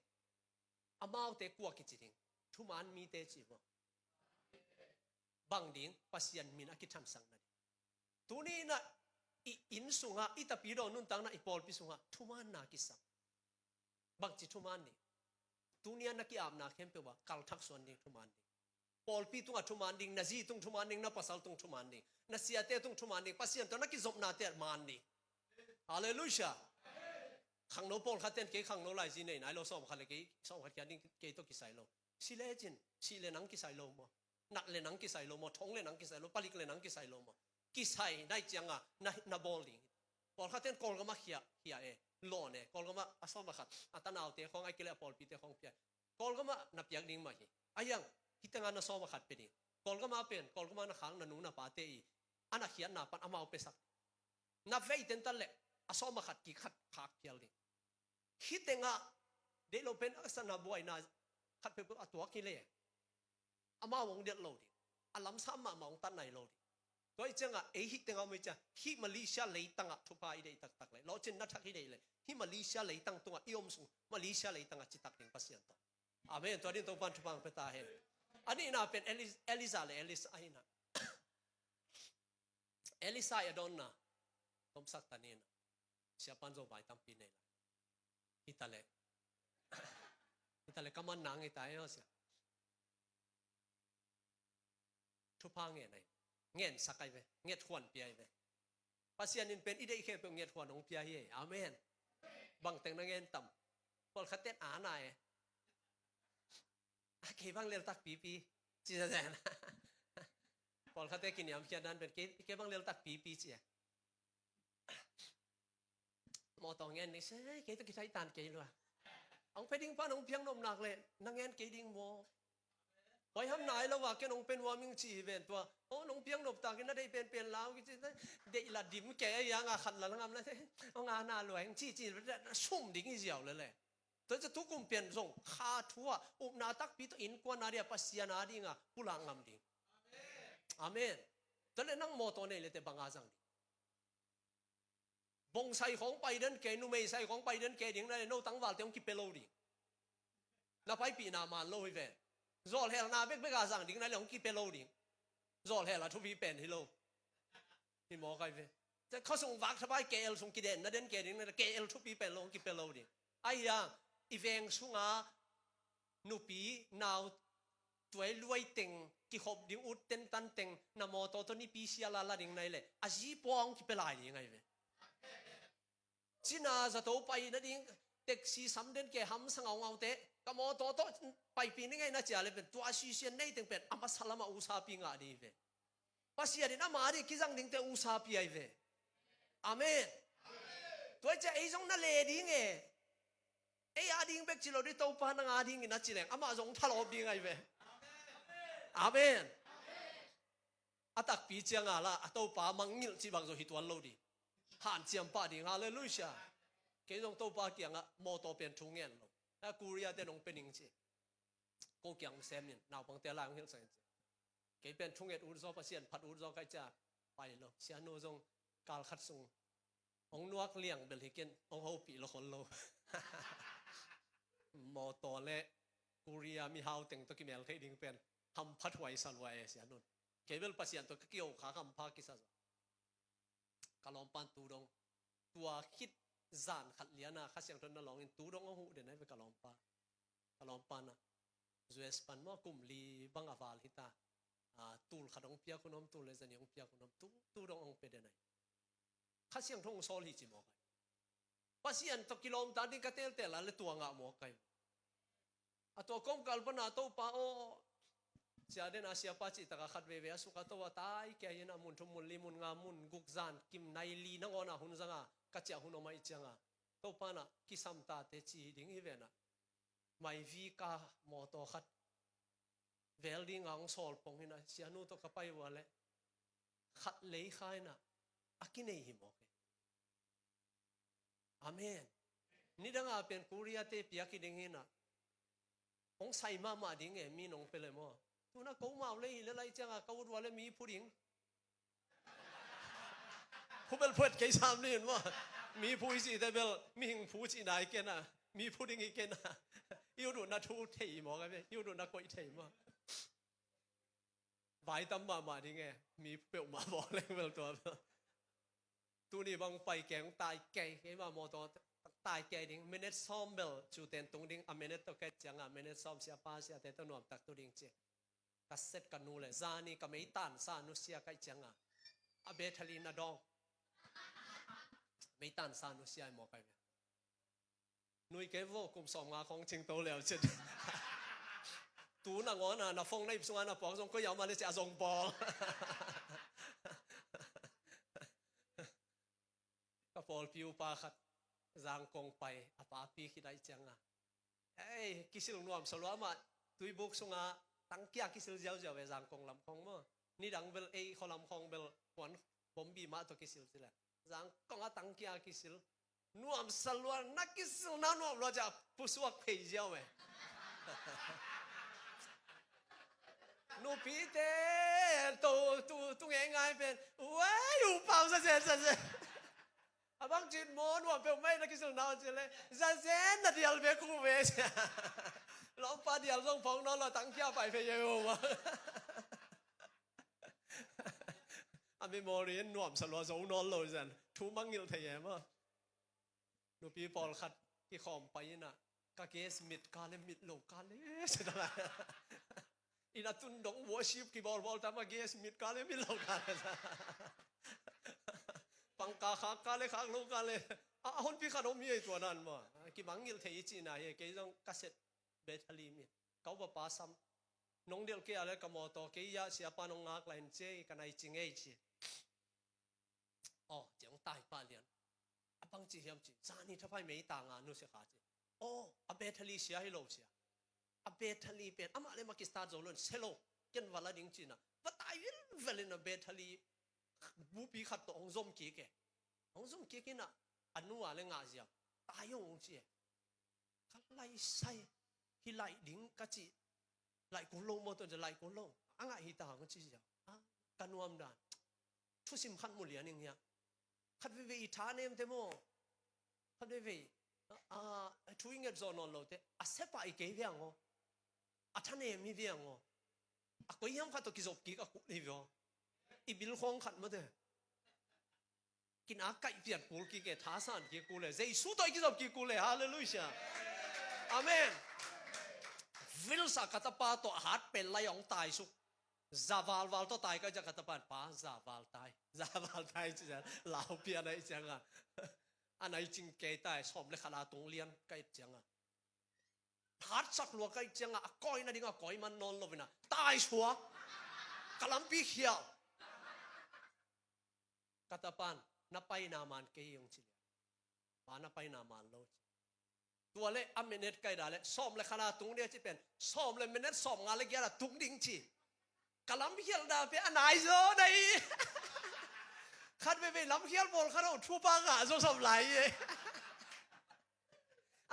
amau te kwa kichi ding thuman mi te chi bo bang ding pasien min akithan sang na tuni na i in sunga itapi do nun tang na ipol pi sunga thuman na kisang bang chi thuman ni dunia na ki am na khem pe wa kal thak son ding thuman ding pol pi tung a thuman ding na ji tung thuman ding na pasal tung thuman ding na sia te tung thuman ding pasien to na ki zop na te man ding hallelujah khang no pol khaten ke khang no lai ji nei nai lo som khale ke som khat kya ding ke to ki sai lo si le jin si le nang ki sai lo mo nak le nang ki sai lo mo thong le nang ki sai lo palik le nang ki sai lo mo ki sai dai changa na bol ding pol khaten kol ga ma khia e lo ne kol ga ma asom ma khat atanaw te khong ai ke le pol pi te khong pia kol ga ma na piak ding ma hi ayang hitanga na som ma khat pe ding kol ga ma pen kol ga ma na khang na nu na pa te i ana khian na pan amau pe sak na vei ten tal le asom ma khat ki khat khak pial ding hitanga de lo pen asana boy na khat pe atwa ki le ama wong det lo ding alam sam ma mong tan nai loโดยจังอ่ะไอ้ฮิตงเอาไม่จ้ะฮิมาเลเซียเลยตั้งอ่ะทุพายได้ตักเลยเราจะนัดทักให้ได้เลยฮิมาเลเซียเลยตั้งตัวอีอมสุมาเลเซียเลยตั้งอ่ะจิตตักเองปัสยันต่ออาเมนตัวนี้ต้องปันทุบังไปตาเห็นอันนี้น่าเป็นเอลิซาเลยเอลิซาไอ้น่ะเอลิซาอย่าโดนน่ะต้มสักตานี่น่ะเสียปันโจบายตั้งปีนี่แหละฮิตาเลย ฮิตาเลยก็มันหนังไอ้ตายเอาเสีย ทุพาเงไหนเงียนสักไอเวเงียดขวนเปียเวปัสยานินเป็นอีเดอีเคเป็นเงียดขวนของเปียเฮอาเมนบังแต่งนังเงียนต่ำพอลคัดเต็ดอาหน่ายเกบังเลี้ยตักปีจีจะแน่นะพอลคัดเต็ดกินยำเพียดันเป็นเกบังเลี้ยตักปีจีมอตองเงียนนี่เซ่เกตุกิไทตันเกลัวเอาไปดิ้งป้าน้องเพียงนมหนักเลยนังเงียนเกดิ้งโมไว้ทำไหนแล้วว่าแกน้องเป็นว่ามิงจีเวนตัวโอ้น้องเพียงนมตากินน่าได้เป็นลาวกิจเด็กละดิมแกยังอ่ะขัดละงามเลยเอางานน่าลอยจีชุ่มดิ้งเจียวเลยแหละตัวจะทุกกลุ่มเปลี่ยนส่งคาทัวอุปนาตักปีตัวอินกว่านาเดียปัสยานาดิ้งอ่ะผู้ลังงามดิ้งอาเมนตัวเลยนั่งโมตัวเนี่ยเลยแต่บางอาจังบงใส่ของไปเดินเกนุไม่ใส่ของไปเดินเกดิ้งเลยโน้ตั้งวาลเตียงกิเปโลดิ้งนับไปปีนามาโลยเวนรอลเฮลนาเบกเบกอาซังดิ้งนั่นแหละของกิเปโลดิ้งรอลเฮลาทุบีเป็นฮิโลนี่มอไกเวแต่เขาส่งวักสบายเกลส่งกิเดนนั่นเด่นเกดิ้งนั่นเกลทุบีเป็นลงกิเปโลดิ้งไอ้ยังอีเวงสุงานุปีนาวตัวรวยเต็งกิขบดิ้งอุดเต็นตันเต็งนามอโตตัวนี้ปีเสียลาลาดิ้งนั่นแหละอาจีปองกิเปลายดิ้งไงเวจีน่าจะโตไปนั่นดิ้งเด็กสีสำเด็จแก่หำสังเอาเตะก็มอโตไปปีนี้ไงน่าจะเลยเป็นตัวอาชีพในถึงเป็นอามาสลามาอุตสาปิงาดีเวภาษีดินอามาดีกิจังดิ้งแต่อุตสาปีไอเวอาเมนตัวจะไอ้จงนั่นเลยดิ้งไอ้อาดิ้งเบกจิโลดิโตปานังอาดิ้งน่าจะเลยอามาจงทะเลาะดิ้งไอเวอาเมนอาตักปีเจียงอาละอาโตปามังงิลจีบังโจฮิตวันโลดีหันเจียมปาดิ้งฮาเลลูยาเกี่ยงโตปาเกี่ยงอะโมโตเป็นทุ่งเงินโลถ้ากูเรียเตนงเป็นหญิงจีกูเกี่ยงเซมินนาวบังเตล่างเฮลสังเกี่ยเป็นทุ่งเงินอุดซอภาษีพัดอุดซอใครจะไปโลเสียโนจงกาลขัดส่งองนวกเลี้ยงเบลฮิเกนองเฮาปีละคนโลโมโตเล่กูเรียมีฮาวเต็งตัวกิเมลเคยดิ้งเป็นทำพัดไว้สันไว้เสียโนเกี่ยเป็นภาษีตัวเกี่ยวขาคำพากิสัสกาลอมปันตูดงตัวคิดจานขัดเลียนะข้าเสียงทนน่ะลองอินตูดงเอาหูเดินให้ไปกะลอมปานะจวสปันมอกุมลีบังอาวาลฮิตาตูลขัดองเปียคุณน้อมตูลเลยจะเนี่ยองเปียคุณน้อมตูดงองเปเดนไหนข้าเสียงทงโซลฮิจิมอกภาษีอันตะกิโลมตาดิกะเตลเตลอะไรตัวงะมอกไกตัวกงกัลปนาตัวป้าโอเสียเดนอาเซียปัจจิตะขัดเวเวสุขตัวตายแกยันมุนทุมุนลีมุนงามุนกุกจานกิมไนลีนังอนาหุนจังะกัจจาหุนอมาอิจังะตัวป้านะกิสัมตาเตจีดิ้งอีเวนะไม่วีกามอโตขัดเวลดิ้งอังโซลปงหินะเสียนูตัวกับไปวัวเลยขัดเลยขายนะอากินเอหิมอกอาเมนนี่ดังอาเป็นกุริยาเตปียกิดิ้งหินะองใส่มาดิ้งมีนงไปเลยมั้งตัวน่ะกูมาเลยแล้วไรจังอะกูวัวเลยมีผู้หญิงผู้เป็นเพื่อนใครซ้ำนี่เห็นว่ามีผู้สิแต่เบลมีหิงผู้สินายเกน่ะมีผู้หญิงอีกเกน่ะยูดูน่าทูเที่ยมั้งไงยูดูน่าคุยเที่ยมั้งใบตั้มมาดิ้งไงมีเปลวมาบอกเลยเบลตัวนี้บางไปแกงตายแก่ไอ้มามอตตายแก่ดิ้งเมเนตซ้อมเบลจูเต็นตรงดิ้งอเมเนตตัวแก่จังอะเมเนตซ้อมเสียป้าเสียแต่ตัวนวมตักตัวดิ้งเจ้กัสเซ็ตกันนู่เลยซานี่ก็ไม่ตันซานุเสียใครจังอะอเบทลีนาดองไม่ตันซานุเสียหมอใครนุยเก็บว่ากุมสองงาของจิงโตแล้วเช่นตูน่ะงอน่ะน่ะฟงในส่วนน่ะปองส่งก็ยาวมาเลยจะส่งปองก็พอพิวปาขัดจางกงไปอาปาปีคิดได้จังอ่ะเอ้ยกิสิลนวมสลัวมาตุยบุกส่งอ่ะตั้งเกียกิสิลเจ้าเจ้าไปจางกงลำคงมั้งนี่ดังเบลเอเขาลำคงเบลหวนผมบีมาตัวกิสิลสิแหละจางกงอ่ะตั้งเกียกิสิลนวมสลัวนักกิสิลนั่นนวมเราจะผู้สวกเพย์เจ้าไหมนูปีเต้ตัวง่ายๆเป็นว้ายอยู่เปล่าซะเสร็จอาบังจิตโมนว่าเป็นไม่นักกิจนาวเจเลยซะเส้นนาเดียลเบกูเวชลองปาเดียลส่งฟองนอนเราตั้งเกียไปเพย์อยู่วะอามิโมรีนนวมสลัวโซนอนเลยจันทูมังยิลเทียมั้งนูปีปอลขัดที่ขอมไปน่ะกาเกสมิดกาเลมิดโลกาเลสอะไร ina tun dong worship ki bol bol tama ge smith ka le mi lo ka pang ka kha ka le khak lo ka le a hon pi khanom mi ai to nan ma ki mangil thei chi na ye ke jong cassette battery mi kau ba pa sam nong del ke ale ka mo to ke ya sia pa nong ngak lain che ka nai ching ei chi jong tai pa lian apang chi hiam chi sa ni thapai mei ta nga nu se kha chi a battery sia hi lo sia a battery pen ama le ma ki start zo lon selo ken wala ding chi na wa tai wil velin a battery bu pi khat to ong zom ki ke ong zom ki ke na anu a le nga sia ta yong chi ka lai sai hi lai ding ka chi lai ko lo mo to je lai ko lo anga hi ta ko chi sia ka nuam dan thu sim khat mu lian ning ya khat ve i tha nem te mo khat ve thu inget zo non lo te a se pa i ke viang ngo a thane mi viang ngo a ko yam khat to ki zop ki ka ku ni vyo i bil khong khat ma de kin a kai piat pul ki ke tha san ki ku le jesu to ki zop ki ku le hallelujah amen vil sa katapa to hat pel lai ong tai su zawal wal to tai ka ja katapan pa zawal tai chi ja lao pia dai chang a anai ching ke tai som le khala tung lian kai chang a hat sak lo kai chang a koi na ding a koi man non lo vina tai suak kalam pi hiao katapan na pai na man ke yong chi pa na pai na man loตัวเลอเมเนตไกดาเลซ่อมle khana tung dia chi pen som le minute som nga le gyara tung ding chi kalam hial da pe anai zo dai khat ve lam hial bol kharo thu pa ga zo som lai ye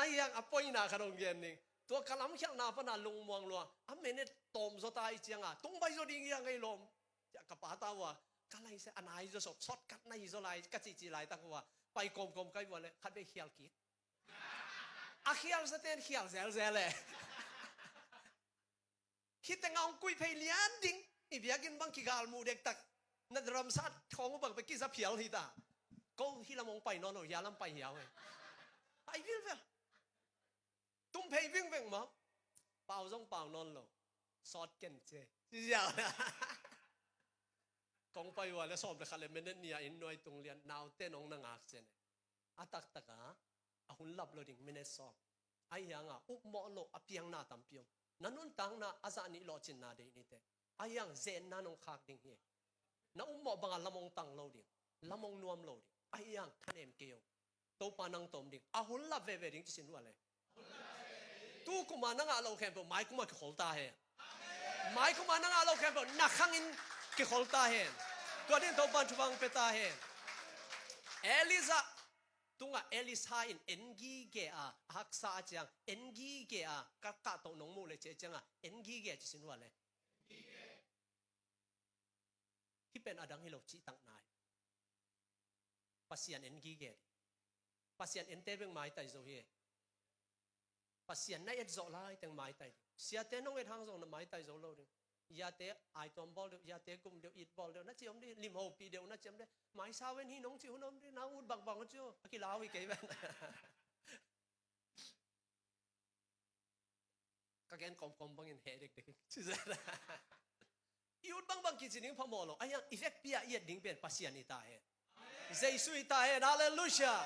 ai yang apoi na kharong gen ning to kalam hial na pa na lung muang lo a minute tom zo tai chiang a tung bai zo ding yang ngai lom ja ka pa ta wa ka lai se anai zo sot shot kat nai zo lai ka chi chi lai ta wa pai kom kom kai wa le khat ve hial ki a khial sa ten khial zel zel le khit tang ong kui phei lian ding i biakin bang ki gal mu dek tak na dram sat thong bang pe ki sa phial hi ta ko hi lamong pai no no ya lam pai hiao ai vil ve tum phei ving veng ma pao jong pao non lo sot ken che ji ya kong pai wa le som le khale men nia in noi tung lian naw te nong na ngak chen atak taka a hun lap lo ding minute so ai yang a up mo lo apiang na tam piong nanun tang na azani lo chin na de ni te ai yang zen na nong khak ding he na mo bang lamong tang lo ding lamong nuam lo ding ai yang thanem keo to panang tom ding a hun lap ve ve ding chi sin wa le tu kuma na nga lo khem po mai kuma ki khol ta he mai kuma na nga lo khem po na khang in ki khol ta he to din to pan thubang pe ta he Eliza tunga Elisa in engi ge a haksa chang engi ge a ka to nong mu le che chang a engi ge chi sin wa le hi pen adang hi lo chi tang nai pasian engi ge pasian ente beng mai tai zo he pasian na et zo lai teng mai tai sia te nong et hang zo na mai tai zo lo ding ya te ai tom bol ya te kum de it bol de na chiom di lim ho pi de na chiom de mai sa wen hi nong chi hunom di na ud bang bang chu ki lawi ke ben ka gen kom kom bang in he dek dek chi za ud bang bang ki chining phamo lo ayang effect pia yet ding pen pasian ni ta he jesu ta he hallelujah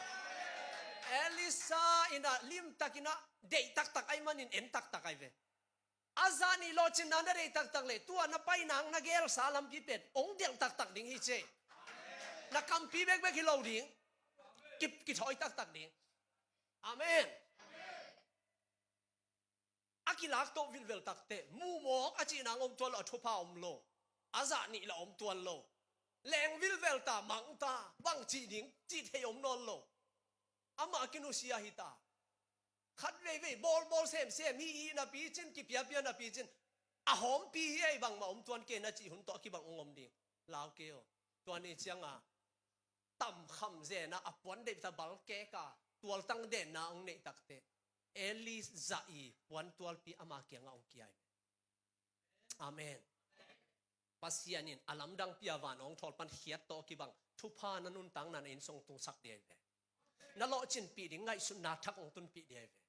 Elisa ina lim takina de tak tak ai manin en tak tak ai ve azani lo chin na re tak tak le tu na pai nang na gel salam pi pet ong del tak tak ding hi che na kam pi bek bek hi lo ding ki thoi tak tak ding amen akilak to vil vel tak te mu mo achi nang om tol a thupa om lo azani la om tuan lo leng vil vel ta mang ta bang chi ding chi the om non lo ama kinu sia hi ta khat ve ve bol bol sem hi na pi chen ki pia pia na pi chen a hom pi ai bang ma om tuan ke na chi hun to ki bang ngom ding lao ke o tuan ni chiang a tam kham ze na a pon de ta bal ke ka tual tang de na ong nei tak te Eliza i wan tual pi ama ke nga ong kiai amen pasianin alam dang pia wan ong thol pan hiat to ki bang thu pha nanun tang nan in song tung sak de ve na lo chin pi ding ngai sun na thak ong tun pi de ve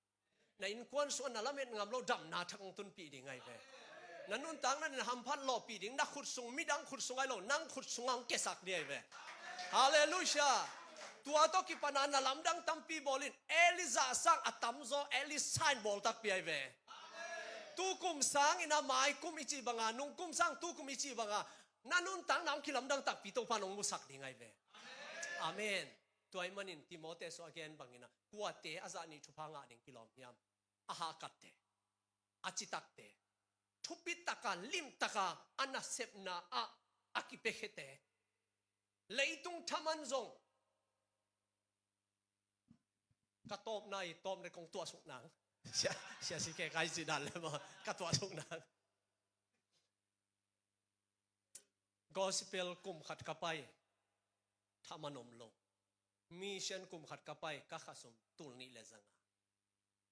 na in kwan so na lamet ngam lo dam na thak ong tun pi ding ngai ve นั่นนุ่นตังนั้นหำพันโลปีดิ้งนักขุดส่งมิดังขุดส่งไอ้โลนั่งขุดส่งอังเกสักเดียเวฮาเลลูยาตัวโตกิปนานาลำดังตัมปีบอลินเอลิซาสังอัตัมโซเอลิซายบอลตักปีไอเวตูกุมสังอินาไมกุมอิจิบังานุงกุมสังตูกุมอิจิบังานั่นนุ่นตังน้ำคิลำดังตักปีโตพานองมุสักดิ้งไอเวอาเมนตัวไอ้มันอินติโมเตสอเกนบังอินะกัวเตอาจารย์นี่ทุพังอาดิ้งกิลอมยามอาหากัดเตอาจิตักเตทุปิตกาลิมตกาอันนัเซปนาอากิเปเขเตเลยตุงทามันจงกระตบในตบในกองตัวสุกหนังเสียสิแกใครสิดันเลยมั้งกระตัวสุกหนังกอสเปลกุมขัดกระไปทามันอมลงมีเช่นกุมขัดกระไปก็ขสมตุลนิเลซัง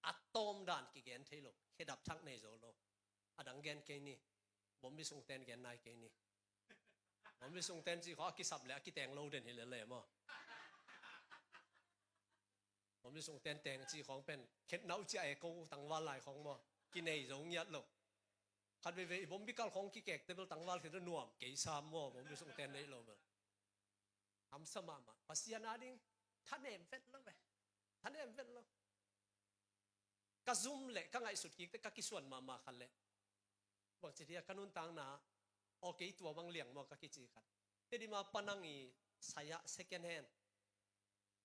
อัตโตมด่านกิเกนเทโลเขดับทักในโซโลอดังเกนเกนี่ผมไม่ส่งเต้นเกนนายเกนี่ผมไม่ส่งเต้นสิเขาคิดสับเลยคิดแต่งโลเด่นเห็นเลยมั้งผมไม่ส่งเต้นแต่งสิของเป็นเข็ดน้าใจกูตั้งวันหลายของมั้งกินในสงยัดหรอกคันไปผมพิการของกิเกกแต่เป็นตั้งวันคือน่วมเกยซามมั้งผมไม่ส่งเต้นในโลมั้งทำสมามาภาษาหน้าดิ้งท่านเอ็มเฟตแล้วไหมท่านเอ็มเฟตแล้วกระซุ่มเละข้างไอ้สุดกิกแต่กักกิส่วนมาคันเละบางทีขนุนต่างนาโอเคตัวบางเหลี่ยงมองกักกิจีกันแต่ดีมาปนังอีสายะ second hand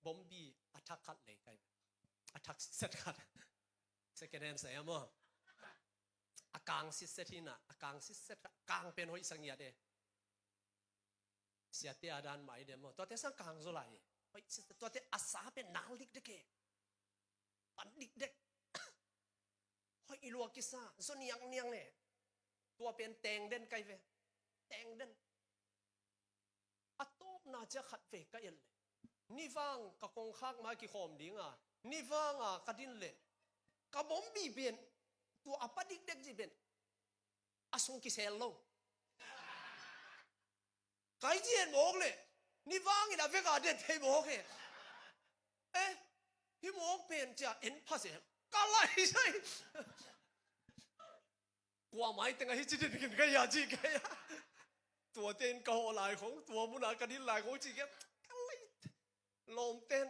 บอมบี้อัทักขัดเลยกันอัทักเสร็จขัด second hand สายะมั้งอากางสิเสร็จที่น่ะอากางสิเสร็จกางเป็นหอยสังเกตเดเสียเตียดานหมายเดมั้งตัวเตสังกางโซไลหอยตัวเตอาสาเป็นนางลิกเด็กปันลิกเด็กหอยอีลัวกิซ่าส่วนยังเนี่ยตัวเป็นแตงเด่นไกเวแตงเด่นอัตโตมน่าจะขัดเวกกันเลยนี่ฟังกะกงข้างมากี่ขอมดิ้งอ่ะนี่ฟังอ่ะกระดินเลยกะบอมบีเป็นตัวอัปดิกเด็กจีเป็นอาสงกิเซลโลไกจีเอ็นบอกเลยนี่ฟังอีน่ะเวกาเด็ดให้บอกเลยพี่บอกเป็นจะเอ็นพาเซลกะไรใช่กว่าไม้แต่งให้จิตเด็กกันก็อยากจีแกตัวเต้นก็หลายของตัวมุนากระดินหลายของจีแกอะไรลมเต้น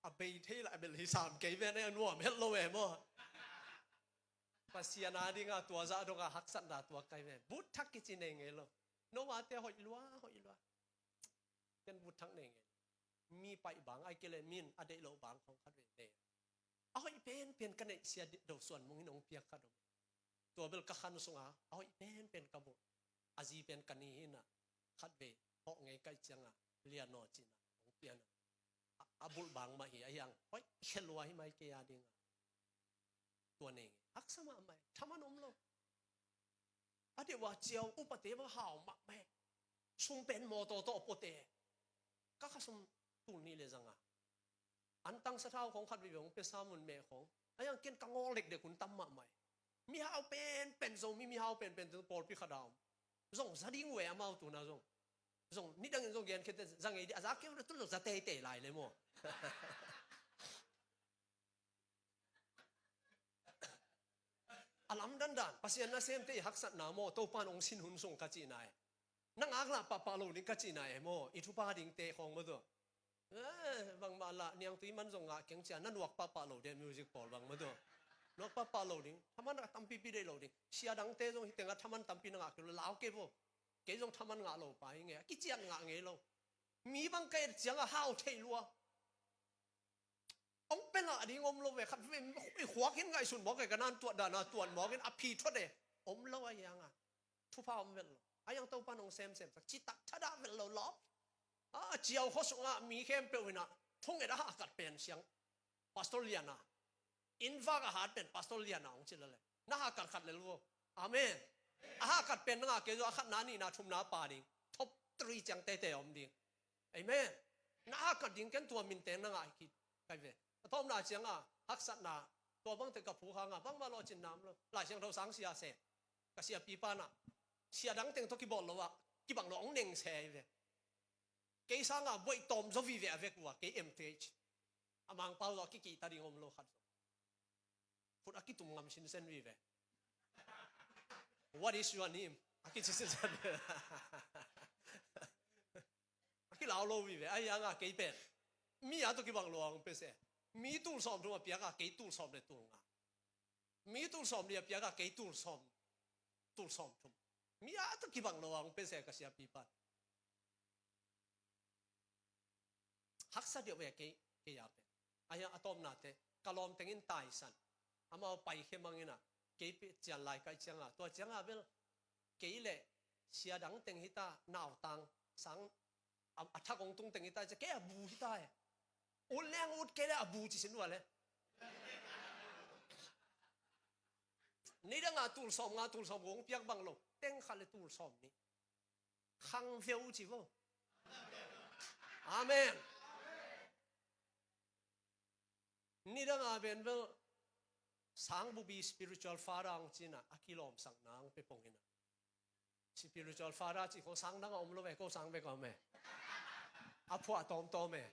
อับเบย์เท่ละเบลที่สามเกย์แม่เนี่ยนัวเม็ดโลเอมภาษาหน้าดิ้งตัวจะดงหักสันดาตัวไกแม่บุตรทักกิจินเองไงล่ะโนวาเตหอยลัวกันบุตรทักเองมีไปบางไอเกเลมินอเดโลบางของขัดเวเดเอาอีเป็นกันเสียดส่วนมึงน้องเปียกขัดตัวเบลกขันสุงเอาอีเป็นกบุอาจีเป็นกันนี่นะขัดเวเพราะไงใกล้จังเลียนอจินะของเปียนะอาบุลบางมาเหียยังเฮ้ยเขลัวให้ไม่เกียดิงตัวเองอักษรมาไม่ทำมันอมโลอดีว่าเจียวอุปเทวหาวมักแม่ซุ่มเป็นโมโตโตอุปเทก็ขสมตุนนี่เลยจังอันตั้งสะเท้าของขัดวิวของเปสามุนเมของไอ้ยังเกินกังโอเล็กเด็กคุณตั้มมาใหม่มีหาวเป็นทรงมีหาวเป็นตัวปอลพิขดาวทรงสะดิ้งเวอมาตัวน่ะทรงนี่ดังทรงเกินคิดจังไงดีอาจารย์เกี่ยวกับตัวจะเตะไหลเลยมั้งอลัมดันภาษาหน้าเซมเตะหักสัตนาโมตัวปานองสินหุ่นทรงกัจจินายนั่งอักละปะโลนิกัจจินายโมอิทุปาดิ่งเตะของมาตัวบางมาละเนียงตีมันส่งอ่ะเก่งจ้านั่นวักปะโลเดมิวสิกพอลบางมาตัวนกปะโลดิ่งทำมันตั้มปีได้โลดิ่งเสียดังเตะส่งที่เต็งอ่ะทำมันตั้มปีนังอ่ะคือลาวเก็บเกี่ยส่งทำมันงาโลไปไงกิจยังงาไงโลมีบางเกย์จังอ่ะห้าวเทลัวองเป็นอะไรดิ่งอมโลเวขัดไม่ขวากินไงสุนบอกไงกันนั่นตัวด่านะตัวหมอกินอภิทวดเดอมโลอะไรยังอ่ะทุพาอมเวลไอ้ยังตัวปานองเซมสักจิตตักทัดาเวลล้อเจียวเขาส่งอ่ะมีเข้มเปวินะทุ่งเอ็ดหากัดเป็นเสียงพาสโตเลียนะอินฟากหาเป็นพาสโตเลียนะองจิลเลยน่าหากัดขัดเลยลูกอาเมนหากัดเป็นน่าเกี่ยวกับขัดนั้นนี่นะชุมน้าป่าดิ่งท็อป3จังเตะอมดิ่งไอ้เมนน่าหากัดดิ่งกันตัวมินเตนน่าคิดใครเว้ทอมน่าเสียงอ่ะหักสัตนาตัวบางแต่กับผู้ค้างอ่ะบางมาลอจินน้ำเลยหลายเสียงเราสังเสียเสกเสียปีปานะเสียดังเต็งทุกกี่บอลเราอ่ะกี่บังเราองเน่งเสียเว้กี่สังอ่ะบ่อยตอมจะวิเวเวกัวกี่เอ็มทีเอชอามังเปล่าเรากี่ตาดิ่งอมโลขัดฟุตอากิตุงงามชินเซนวิเว what is your name aki chisan aki lao lo vi ve aya nga ke pen mi ya to ki bang lo ang pe se mi tu som tu pya ka ke tu som le tu nga mi tu som le pya ka ke tu som tu mi ya to ki bang lo ang pe se ka sia pi pa hak sa de ve ke ya pe aya atom na te kalom tengin tai san ama pai khe mangina ke pe chan lai kai changa to changa bel ke le sia dang teng hita naw tang sang athak ong tung teng hita ke abu hita e ul leng ut ke le abu chi sin wa le ni da nga tul som gong piak bang lo teng khale tul som ni khang veu chi vo amen ni da nga ben vel sang bu bi spiritual farang china akilom sang nang pe pongina spiritual fara chi ko sang nang om lo ve ko sang ve ko me aphwa tom me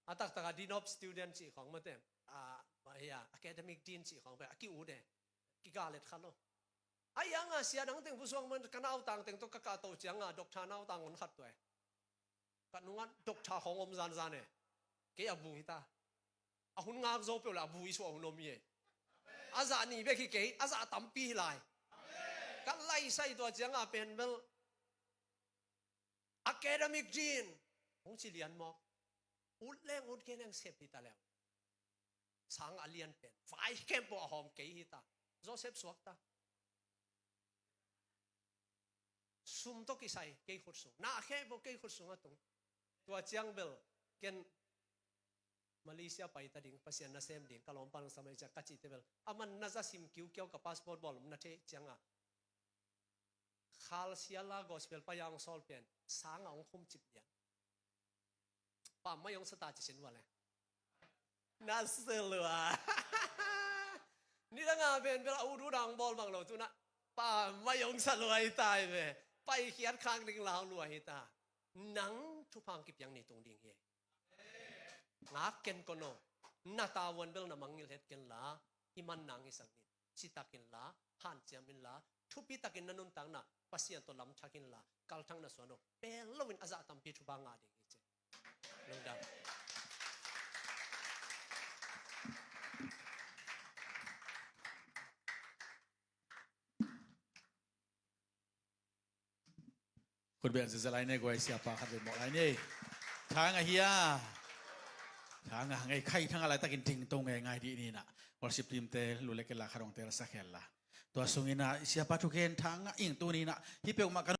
atak taka dinop student chi khong ma tem ya academic dean chi khong be aki u de ki ga let khan lo ayang a sia dang teng bu suang man kanau tang teng to ka ka to chang a doctor nau tang on khat toy kanungan doctor khong om zan zan ne ke abu hita ahun ngak zo pe la bu i so no mi aza ni be ki ke aza tam pi lai kan lai sai to chang a pen bel academic dean hong chi lian mo ut leng ut ke leng sep hita le sang alian pen vai kem po hom ke hita joseph swakta sum to ki sai ke khut su na khe bo ke khut su ngatung to chang bel ken Malaysia pai ta ding pasian na sem ding kalom pang samai cha kachi tebel aman na za sim kiu kyau ka passport bol na the changa khal siala gospel payang sol pen sang ong khum chip ya pa mayong sta chi sin wale na selwa ni da nga ben bel u du dang bol bang lo tu na pa mayong salwai tai ve pai khiat khang ding lao luai ta nang thu phang kip yang ni tung ding he ngak ken kono nata won bel na mangil het ken la iman nang isang ni sitakin la han chiamin la thupi takin nanun tang na pasian to lam thakin la kal thang na sono pel lowin aza tam pi thu ba nga ding che longdaคุณเบียนจะไล่ในกวยเสียปากขัดเป็นหมดไล่นี่ทางเฮียทางไงใครทางอะไรตะกินทิ้งตรงไงดีนี่นะworship team เตลุเล็กละคารองเตระสักแค่ละตัวสุงินะเสียปากทุกเกนทางอิงตัวนี้นะที่เปียกมากัน